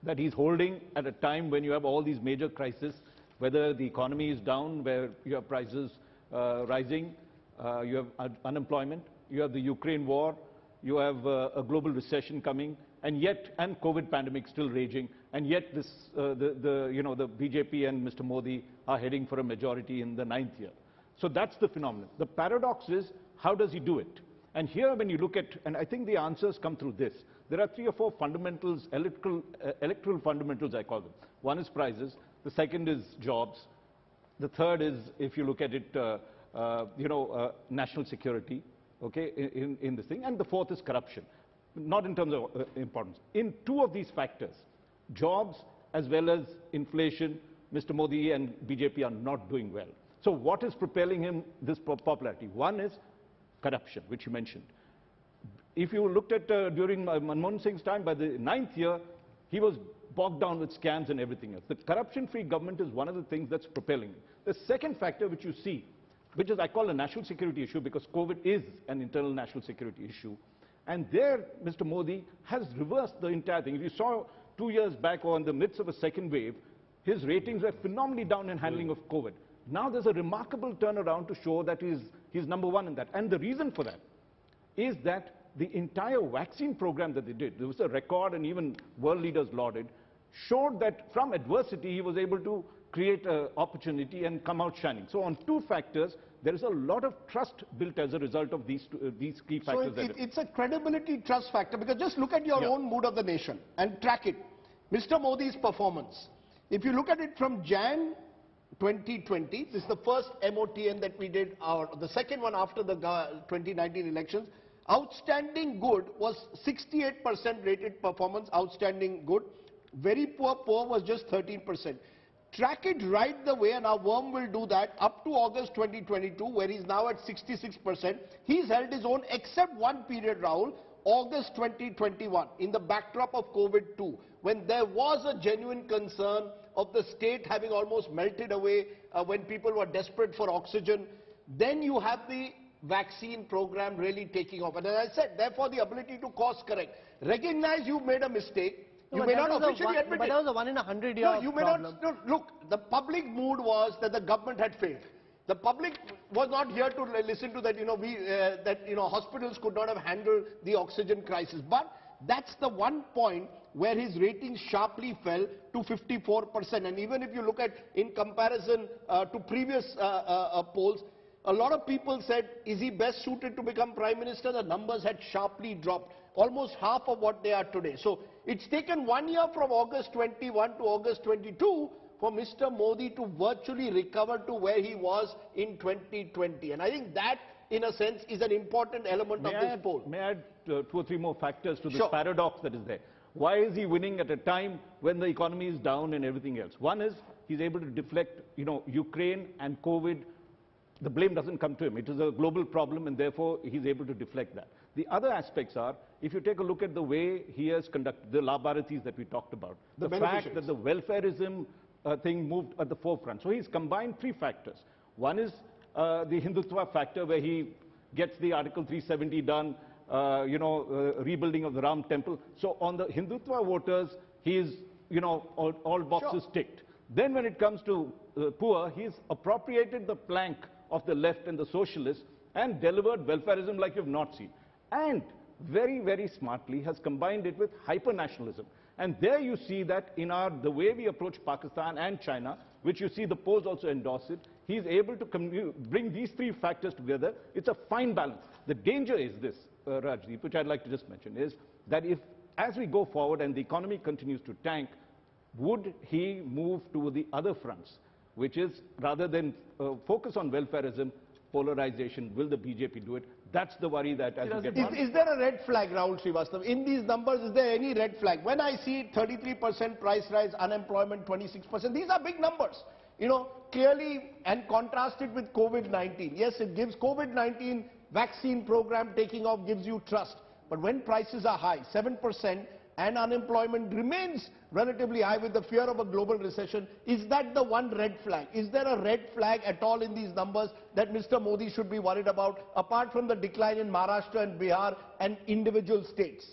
that he's holding at a time when you have all these major crises, whether the economy is down, where you have prices rising, you have unemployment, you have the Ukraine war, you have a global recession coming, and COVID pandemic still raging, and yet this, the BJP and Mr. Modi are heading for a majority in the 9th year. So that's the phenomenon. The paradox is, how does he do it? And here when you look at, and I think the answers come through this, there are 3 or 4 fundamentals, electoral fundamentals I call them. One is prices, the second is jobs, the third is, if you look at it, national security, okay, in this thing, and the fourth is corruption, not in terms of importance. In 2 of these factors, jobs as well as inflation, Mr. Modi and BJP are not doing well. So what is propelling him this popularity? One is corruption, which you mentioned. If you looked at during Manmohan Singh's time, by the 9th year, he was bogged down with scams and everything else. The corruption-free government is one of the things that's propelling him. The second factor which you see, which is I call a national security issue, because COVID is an internal national security issue. And there, Mr. Modi has reversed the entire thing. If you saw 2 years back, or in the midst of a second wave, his ratings were phenomenally down in handling of COVID. Now there's a remarkable turnaround to show that he's number 1 in that. And the reason for that is that the entire vaccine program that they did, there was a record, and even world leaders lauded, showed that from adversity he was able to create an opportunity and come out shining. So on 2 factors, there is a lot of trust built as a result of these key factors. So it's a credibility trust factor, because just look at your own mood of the nation and track it. Mr. Modi's performance. If you look at it from Jan 2020, this is the first MOTN that we did, the second one after the 2019 elections. Outstanding good was 68% rated performance, outstanding good. Very poor was just 13%. Track it right the way, and our worm will do that, up to August 2022, where he's now at 66%. He's held his own, except one period, Rahul. August 2021, in the backdrop of COVID-2, when there was a genuine concern of the state having almost melted away when people were desperate for oxygen, then you have the vaccine program really taking off. And as I said, therefore the ability to course correct. Recognize you made a mistake. You may not officially admit it. But that was a 1 in 100 year No, you may problem. not. No, look, the public mood was that the government had failed. The public was not here to listen to that, hospitals could not have handled the oxygen crisis. But that's the one point where his ratings sharply fell to 54%. And even if you look at, in comparison to previous polls, a lot of people said, is he best suited to become Prime Minister? The numbers had sharply dropped, almost half of what they are today. So it's taken 1 year from August 21 to August 22 for Mr. Modi to virtually recover to where he was in 2020. And I think that, in a sense, is an important element of this poll. May I add 2 or 3 more factors to this Sure. paradox that is there? Why is he winning at a time when the economy is down and everything else? One is he's able to deflect, Ukraine and COVID. The blame doesn't come to him. It is a global problem, and therefore he's able to deflect that. The other aspects are, if you take a look at the way he has conducted the Labharatis that we talked about, the fact that the welfareism thing moved at the forefront. So he's combined 3 factors. One is the Hindutva factor, where he gets the Article 370 done, rebuilding of the Ram temple. So on the Hindutva voters, he is, all boxes ticked. Then when it comes to poor, he's appropriated the plank of the left and the socialists and delivered welfareism like you've not seen. And very, very smartly has combined it with hyper-nationalism. And there you see that in the way we approach Pakistan and China, which you see the polls also endorse it, he's able to bring these 3 factors together. It's a fine balance. The danger is this, Rajdeep, which I'd like to just mention, is that as we go forward and the economy continues to tank, would he move to the other fronts, which is, rather than focus on welfareism, polarization? Will the BJP do it? That's the worry that as we get on. Is there a red flag, Rahul Srivastava? In these numbers, is there any red flag? When I see 33% price rise, unemployment 26%, these are big numbers. Clearly, and contrasted with COVID-19. Yes, it gives COVID-19 vaccine program taking off, gives you trust. But when prices are high, 7%, and unemployment remains relatively high with the fear of a global recession, is that the one red flag? Is there a red flag at all in these numbers that Mr. Modi should be worried about, apart from the decline in Maharashtra and Bihar and individual states?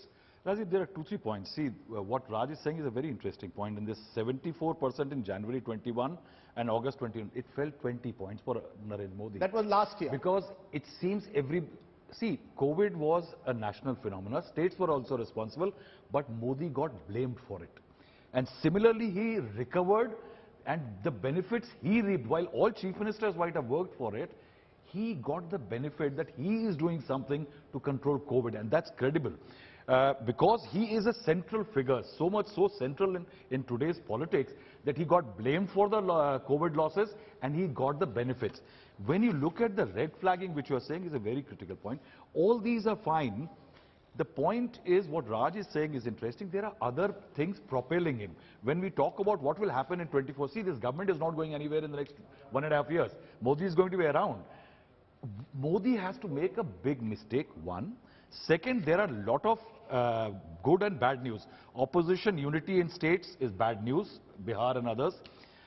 Rajdeep, there are 2-3 points. See, what Raj is saying is a very interesting point. In this 74% in January 21 and August 21, it fell 20 points for Narendra Modi. That was last year. Because it seems See, COVID was a national phenomenon. States were also responsible, but Modi got blamed for it. And similarly, he recovered, and the benefits he reaped, while all chief ministers might have worked for it, he got the benefit that he is doing something to control COVID, and that's credible. Because he is a central figure, so much so central in today's politics, that he got blamed for the COVID losses and he got the benefits. When you look at the red flagging, which you are saying is a very critical point, all these are fine. The point is, what Raj is saying is interesting. There are other things propelling him. When we talk about what will happen in 24, see, this government is not going anywhere in the next 1.5 years. Modi is going to be around. Modi has to make a big mistake, one. Second, there are a lot of good and bad news. Opposition unity in states is bad news, Bihar and others.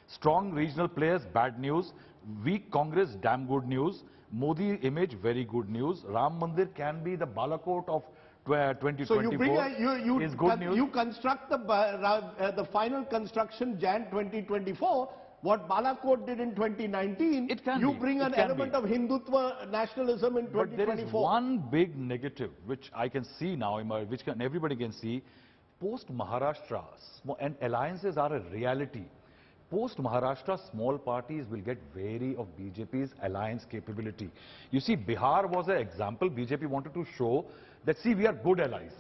Strong regional players, bad news. Weak Congress, damn good news. Modi image, very good news. Ram Mandir can be the Balakot of 2024. So you is good news. You construct the final construction Jan 2024. What Balakot did in 2019, you bring an element of Hindutva nationalism in 2024. But there is one big negative, which I can see now, which everybody can see. Post-Maharashtra, and alliances are a reality. Post-Maharashtra, small parties will get wary of BJP's alliance capability. You see, Bihar was an example. BJP wanted to show that, see, we are good allies.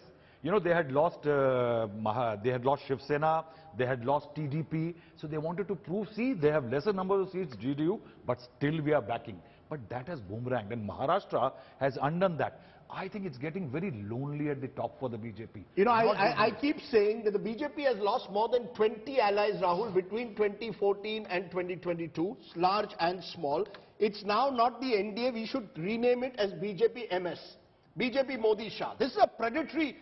You know, they had lost Shiv Sena, they had lost TDP, so they wanted to prove, see, they have lesser number of seats, GDU, but still we are backing. But that has boomeranged, and Maharashtra has undone that. I think it's getting very lonely at the top for the BJP. You know, I keep saying that the BJP has lost more than 20 allies, Rahul, between 2014 and 2022, large and small. It's now not the NDA, we should rename it as BJP MS. BJP Modi Shah. This is a predatory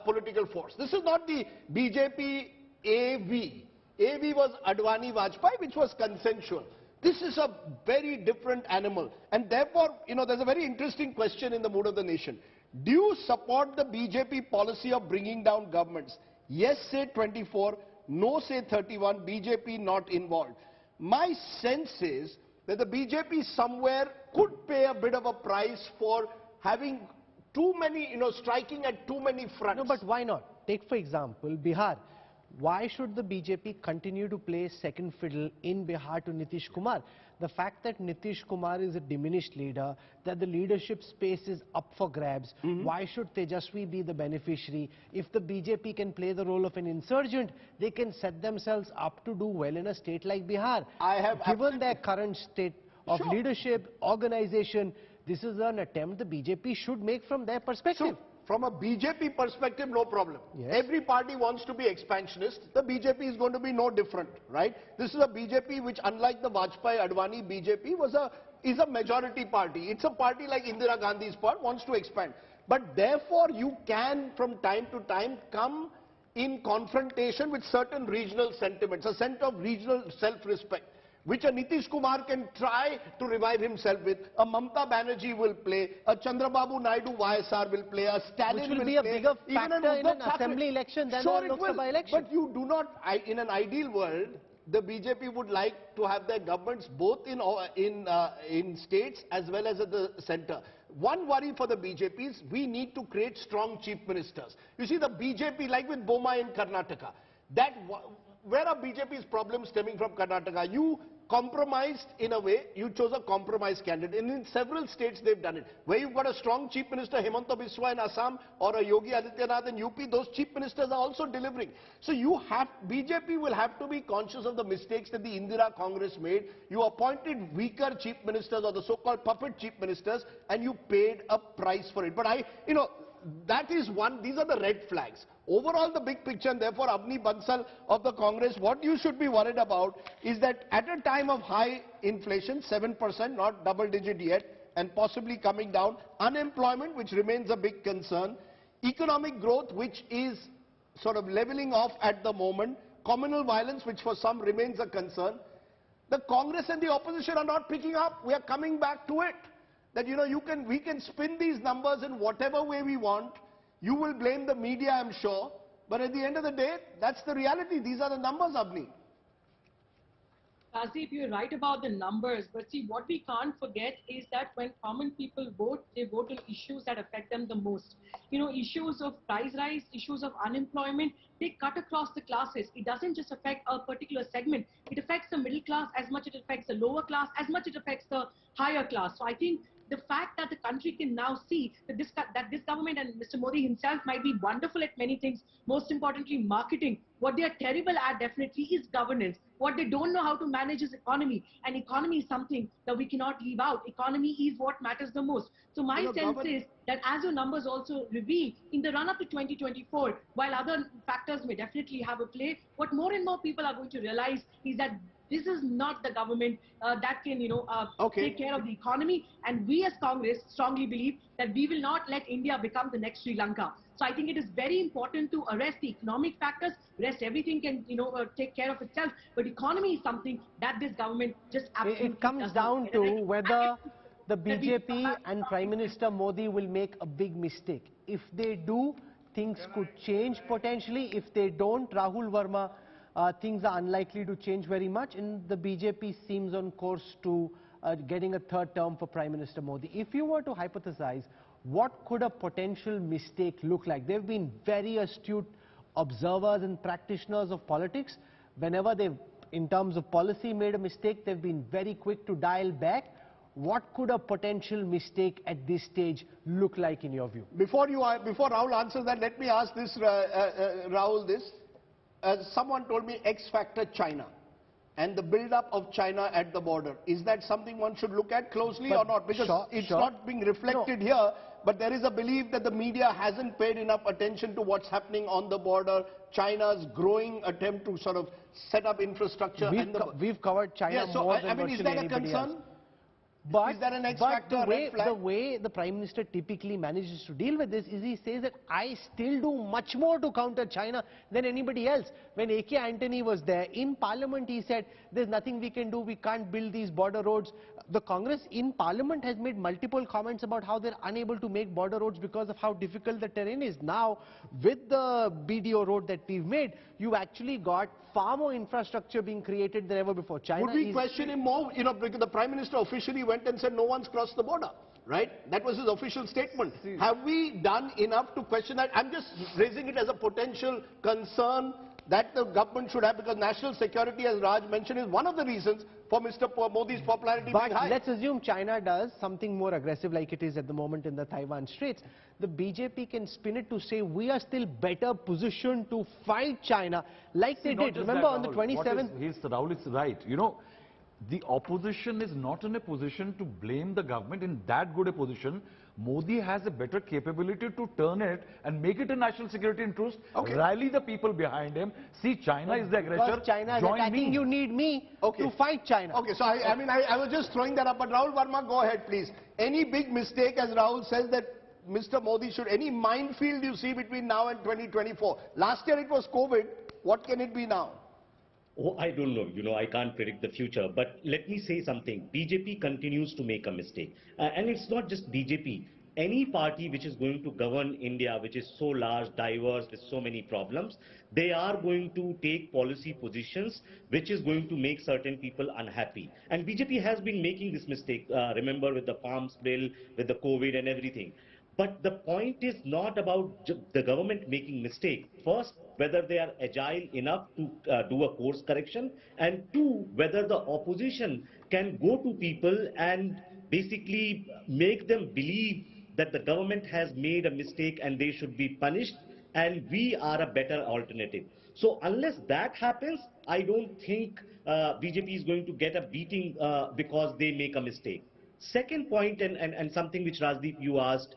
political force. This is not the BJP AV. AV was Advani Vajpayee, which was consensual. This is a very different animal. And therefore, there's a very interesting question in the mood of the nation. Do you support the BJP policy of bringing down governments? Yes, say 24, no, say 31, BJP not involved. My sense is that the BJP somewhere could pay a bit of a price for having too many, striking at too many fronts. No, but why not? Take, for example, Bihar. Why should the BJP continue to play second fiddle in Bihar to Nitish Kumar? The fact that Nitish Kumar is a diminished leader, that the leadership space is up for grabs, why should Tejaswi be the beneficiary? If the BJP can play the role of an insurgent, they can set themselves up to do well in a state like Bihar. Given their current state of leadership, organization, this is an attempt the BJP should make from their perspective. So, from a BJP perspective, no problem. Yes. Every party wants to be expansionist. The BJP is going to be no different, right? This is a BJP which, unlike the Vajpayee-Advani BJP, is a majority party. It's a party like Indira Gandhi's part, wants to expand. But therefore, you can, from time to time, come in confrontation with certain regional sentiments, a sense of regional self-respect, which a Nitish Kumar can try to revive himself with. A Mamata Banerjee will play, a Chandrababu Naidu YSR will play, a Stalin will play. Which will be a bigger factor in an assembly election than a Lok Sabha election. But you do not, in an ideal world, the BJP would like to have their governments both in states as well as at the center. One worry for the BJP is we need to create strong chief ministers. You see, the BJP, like with Boma in Karnataka, where are BJP's problems stemming from Karnataka? You compromised in a way, you chose a compromise candidate. And in several states they've done it. Where you've got a strong chief minister, Himanta Biswa in Assam, or a Yogi Adityanath in UP, those chief ministers are also delivering. So BJP will have to be conscious of the mistakes that the Indira Congress made. You appointed weaker chief ministers, or the so-called puppet chief ministers, and you paid a price for it. But that is one, these are the red flags. Overall, the big picture, and therefore, Avni Bansal of the Congress, what you should be worried about is that at a time of high inflation, 7%, not double digit yet, and possibly coming down, unemployment, which remains a big concern, economic growth, which is sort of leveling off at the moment, communal violence, which for some remains a concern, the Congress and the opposition are not picking up. We are coming back to it. That, we can spin these numbers in whatever way we want. You will blame the media, I'm sure. But at the end of the day, that's the reality. These are the numbers, Abni. Rajdeep, you're right about the numbers. But see, what we can't forget is that when common people vote, they vote on issues that affect them the most. Issues of price rise, issues of unemployment, they cut across the classes. It doesn't just affect a particular segment. It affects the middle class as much as it affects the lower class, as much as it affects the higher class. So I think the fact that the country can now see that this government and Mr. Modi himself might be wonderful at many things, most importantly marketing. What they are terrible at definitely is governance. What they don't know how to manage is economy. And economy is something that we cannot leave out. Economy is what matters the most. So my sense is that, as your numbers also reveal, in the run-up to 2024, while other factors may definitely have a play, what more and more people are going to realize is that this is not the government that can, take care of the economy. And we as Congress strongly believe that we will not let India become the next Sri Lanka. So I think it is very important to arrest the economic factors. Rest everything can, take care of itself. But economy is something that this government just absolutely It comes down to whether the BJP and Prime Minister Modi will make a big mistake. If they do, things could change potentially. If they don't, Rahul Verma, things are unlikely to change very much, and the BJP seems on course to getting a third term for Prime Minister Modi. If you were to hypothesize, what could a potential mistake look like? There have been very astute observers and practitioners of politics. Whenever they've, in terms of policy, made a mistake, they've been very quick to dial back. What could a potential mistake at this stage look like in your view? Before Rahul answers that, let me ask this, Rahul, this. Someone told me X factor China and the build-up of China at the border. Is that something one should look at closely or not? Because it's not being reflected here, but there is a belief that the media hasn't paid enough attention to what's happening on the border, China's growing attempt to sort of set up infrastructure. We've covered China more than is that a concern? But, is there an X but factor, red flag? the way the Prime Minister typically manages to deal with this is he says that I still do much more to counter China than anybody else. When A.K. Antony was there, in Parliament he said, there's nothing we can do, we can't build these border roads. The Congress in Parliament has made multiple comments about how they're unable to make border roads because of how difficult the terrain is. Now, with the BDO road that we've made, you've actually got far more infrastructure being created than ever before. China Would we question him more? You know, because the Prime Minister officially went and said no one's crossed the border, right? That was his official statement. Have we done enough to question that? I'm just raising it as a potential concern that the government should have, because national security, as Raj mentioned, is one of the reasons for Mr. Modi's popularity being high. But let's assume China does something more aggressive like it is at the moment in the Taiwan Straits. The BJP can spin it to say we are still better positioned to fight China like they did. Remember on the 27th... Rahul is right. You know, the opposition is not in a position to blame the government in that good a position. Modi has a better capability to turn it and make it a national security interest, rally the people behind him, see China is the aggressor, because China is join attacking, me. you need me to fight China. Okay, so I was just throwing that up, but Rahul Verma, go ahead please. Any big mistake, as Rahul says, that Mr. Modi should, any minefield you see between now and 2024? Last year it was COVID, what can it be now? Oh, I don't know. You know, I can't predict the future. But let me say something. BJP continues to make a mistake. And it's not just BJP. Any party which is going to govern India, which is so large, diverse, with so many problems, they are going to take policy positions which is going to make certain people unhappy. And BJP has been making this mistake. Remember, with the farms bill, with the COVID and everything. But the point is not about the government making mistake. First, whether they are agile enough to do a course correction, and two, whether the opposition can go to people and basically make them believe that the government has made a mistake and they should be punished and we are a better alternative. So unless that happens, I don't think BJP is going to get a beating because they make a mistake. Second point, and something which Rajdeep you asked,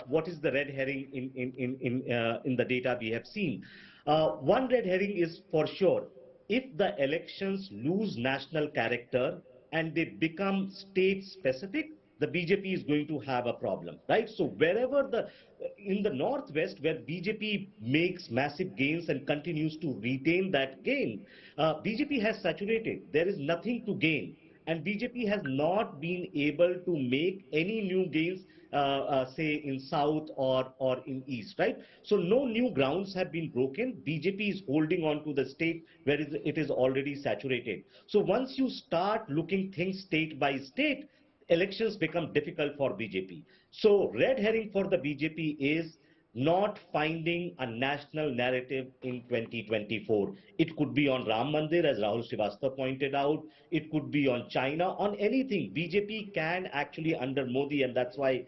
what is the red herring in the data we have seen? One red herring is for sure, if the elections lose national character and they become state specific, the BJP is going to have a problem, right? So wherever in the northwest where BJP makes massive gains and continues to retain that gain, BJP has saturated. There is nothing to gain. And BJP has not been able to make any new gains, say in south or in east, right? So no new grounds have been broken. BJP is holding on to the state where it is already saturated. So once you start looking things state by state, elections become difficult for BJP. So red herring for the BJP is not finding a national narrative in 2024. It could be on Ram Mandir, as Rahul Srivastava pointed out. It could be on China, on anything. BJP can actually, under Modi, and that's why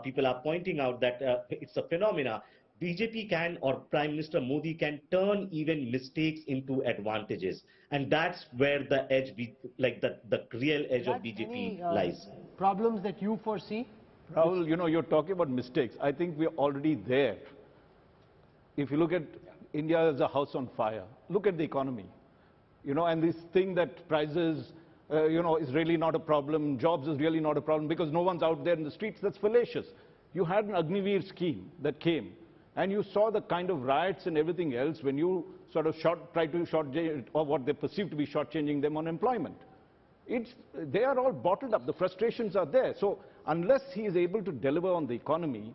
people are pointing out that it's a phenomena. BJP can, or Prime Minister Modi can turn even mistakes into advantages. And that's where the edge, like the real edge of BJP lies. Problems that you foresee? Rahul, you know, you're talking about mistakes. I think we're already there. If you look at India as a house on fire, look at the economy. You know, and this thing that prices, you know, is really not a problem, jobs is really not a problem because no one's out there in the streets, that's fallacious. You had an Agniveer scheme that came, and you saw the kind of riots and everything else when you sort of tried to shortchange, or what they perceive to be shortchanging them on employment. They are all bottled up. The frustrations are there. So unless he is able to deliver on the economy,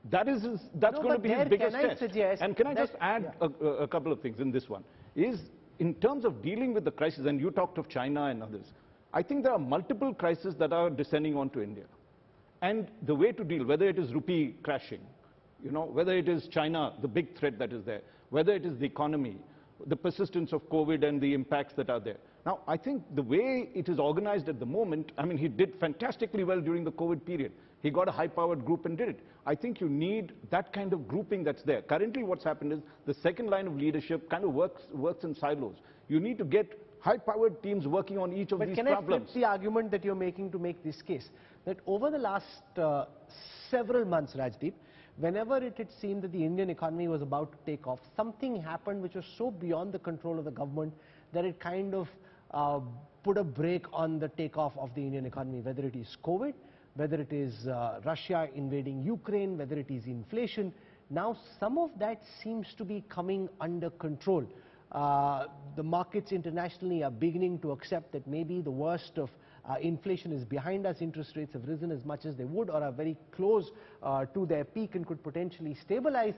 that's going to be his biggest test. And can I just add a couple of things in this one? Is in terms of dealing with the crisis, and you talked of China and others, I think there are multiple crises that are descending onto India. And the way to deal, whether it is rupee crashing, you know, whether it is China, the big threat that is there, whether it is the economy, the persistence of COVID and the impacts that are there. Now, I think the way it is organized at the moment, I mean, he did fantastically well during the COVID period. He got a high-powered group and did it. I think you need that kind of grouping that's there. Currently, what's happened is the second line of leadership kind of works in silos. You need to get high-powered teams working on each of these problems. But can I flip the argument that you're making to make this case? That over the last several months, Rajdeep, whenever it had seemed that the Indian economy was about to take off, something happened which was so beyond the control of the government that it kind of put a brake on the takeoff of the Indian economy, whether it is COVID, whether it is Russia invading Ukraine, whether it is inflation. Now some of that seems to be coming under control. The markets internationally are beginning to accept that maybe the worst of inflation is behind us. Interest rates have risen as much as they would or are very close to their peak and could potentially stabilize.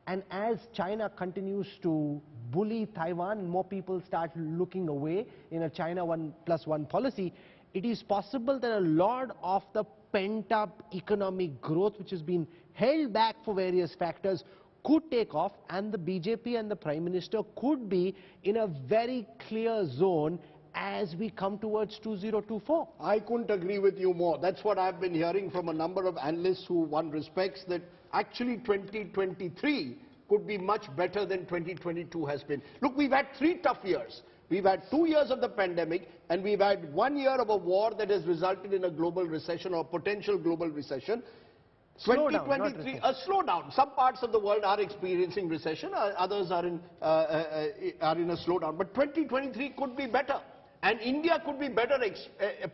And as China continues to bully Taiwan and more people start looking away in a China 1+1 policy, it is possible that a lot of the pent-up economic growth which has been held back for various factors could take off, and the BJP and the Prime Minister could be in a very clear zone as we come towards 2024. I couldn't agree with you more. That's what I've been hearing from a number of analysts who one respects, that actually 2023 could be much better than 2022 has been. Look, we've had 3 tough years. We've had 2 years of the pandemic, and we've had 1 year of a war that has resulted in a global recession or potential global recession. 2023, a slowdown. Some parts of the world are experiencing recession, others are in a slowdown. But 2023 could be better, and India could be better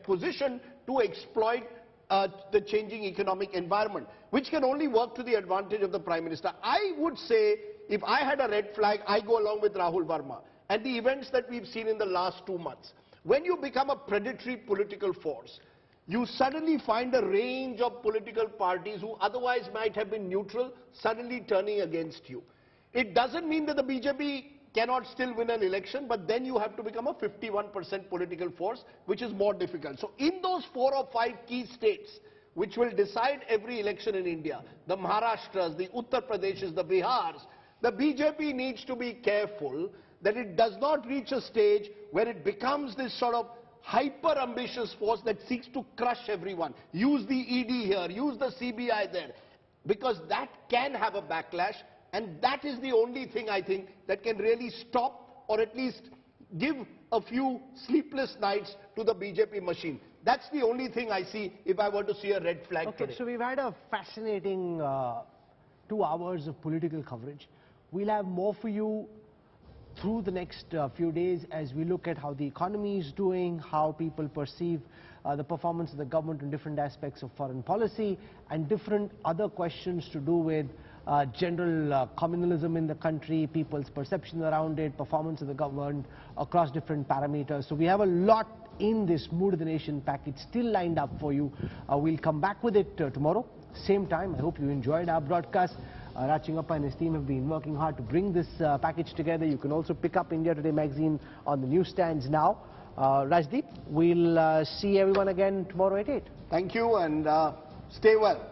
positioned to exploit the changing economic environment, which can only work to the advantage of the Prime Minister. I would say, if I had a red flag, I go along with Rahul Verma and the events that we've seen in the last 2 months. When you become a predatory political force, you suddenly find a range of political parties who otherwise might have been neutral suddenly turning against you. It doesn't mean that the BJP cannot still win an election, but then you have to become a 51% political force, which is more difficult. So in those 4 or 5 key states which will decide every election in India, the Maharashtras, the Uttar Pradeshes, the Bihars, the BJP needs to be careful that it does not reach a stage where it becomes this sort of hyper-ambitious force that seeks to crush everyone. Use the ED here, use the CBI there, because that can have a backlash, and that is the only thing I think that can really stop or at least give a few sleepless nights to the BJP machine. That's the only thing I see if I were to see a red flag today. So we've had a fascinating 2 hours of political coverage. We'll have more for you through the next few days as we look at how the economy is doing, how people perceive the performance of the government in different aspects of foreign policy, and different other questions to do with general communalism in the country, people's perception around it, performance of the government across different parameters. So we have a lot in this Mood of the Nation package still lined up for you. We'll come back with it tomorrow, same time. I hope you enjoyed our broadcast. Rachingappa and his team have been working hard to bring this package together. You can also pick up India Today magazine on the newsstands now. Rajdeep, we'll see everyone again tomorrow at 8. Thank you, and stay well.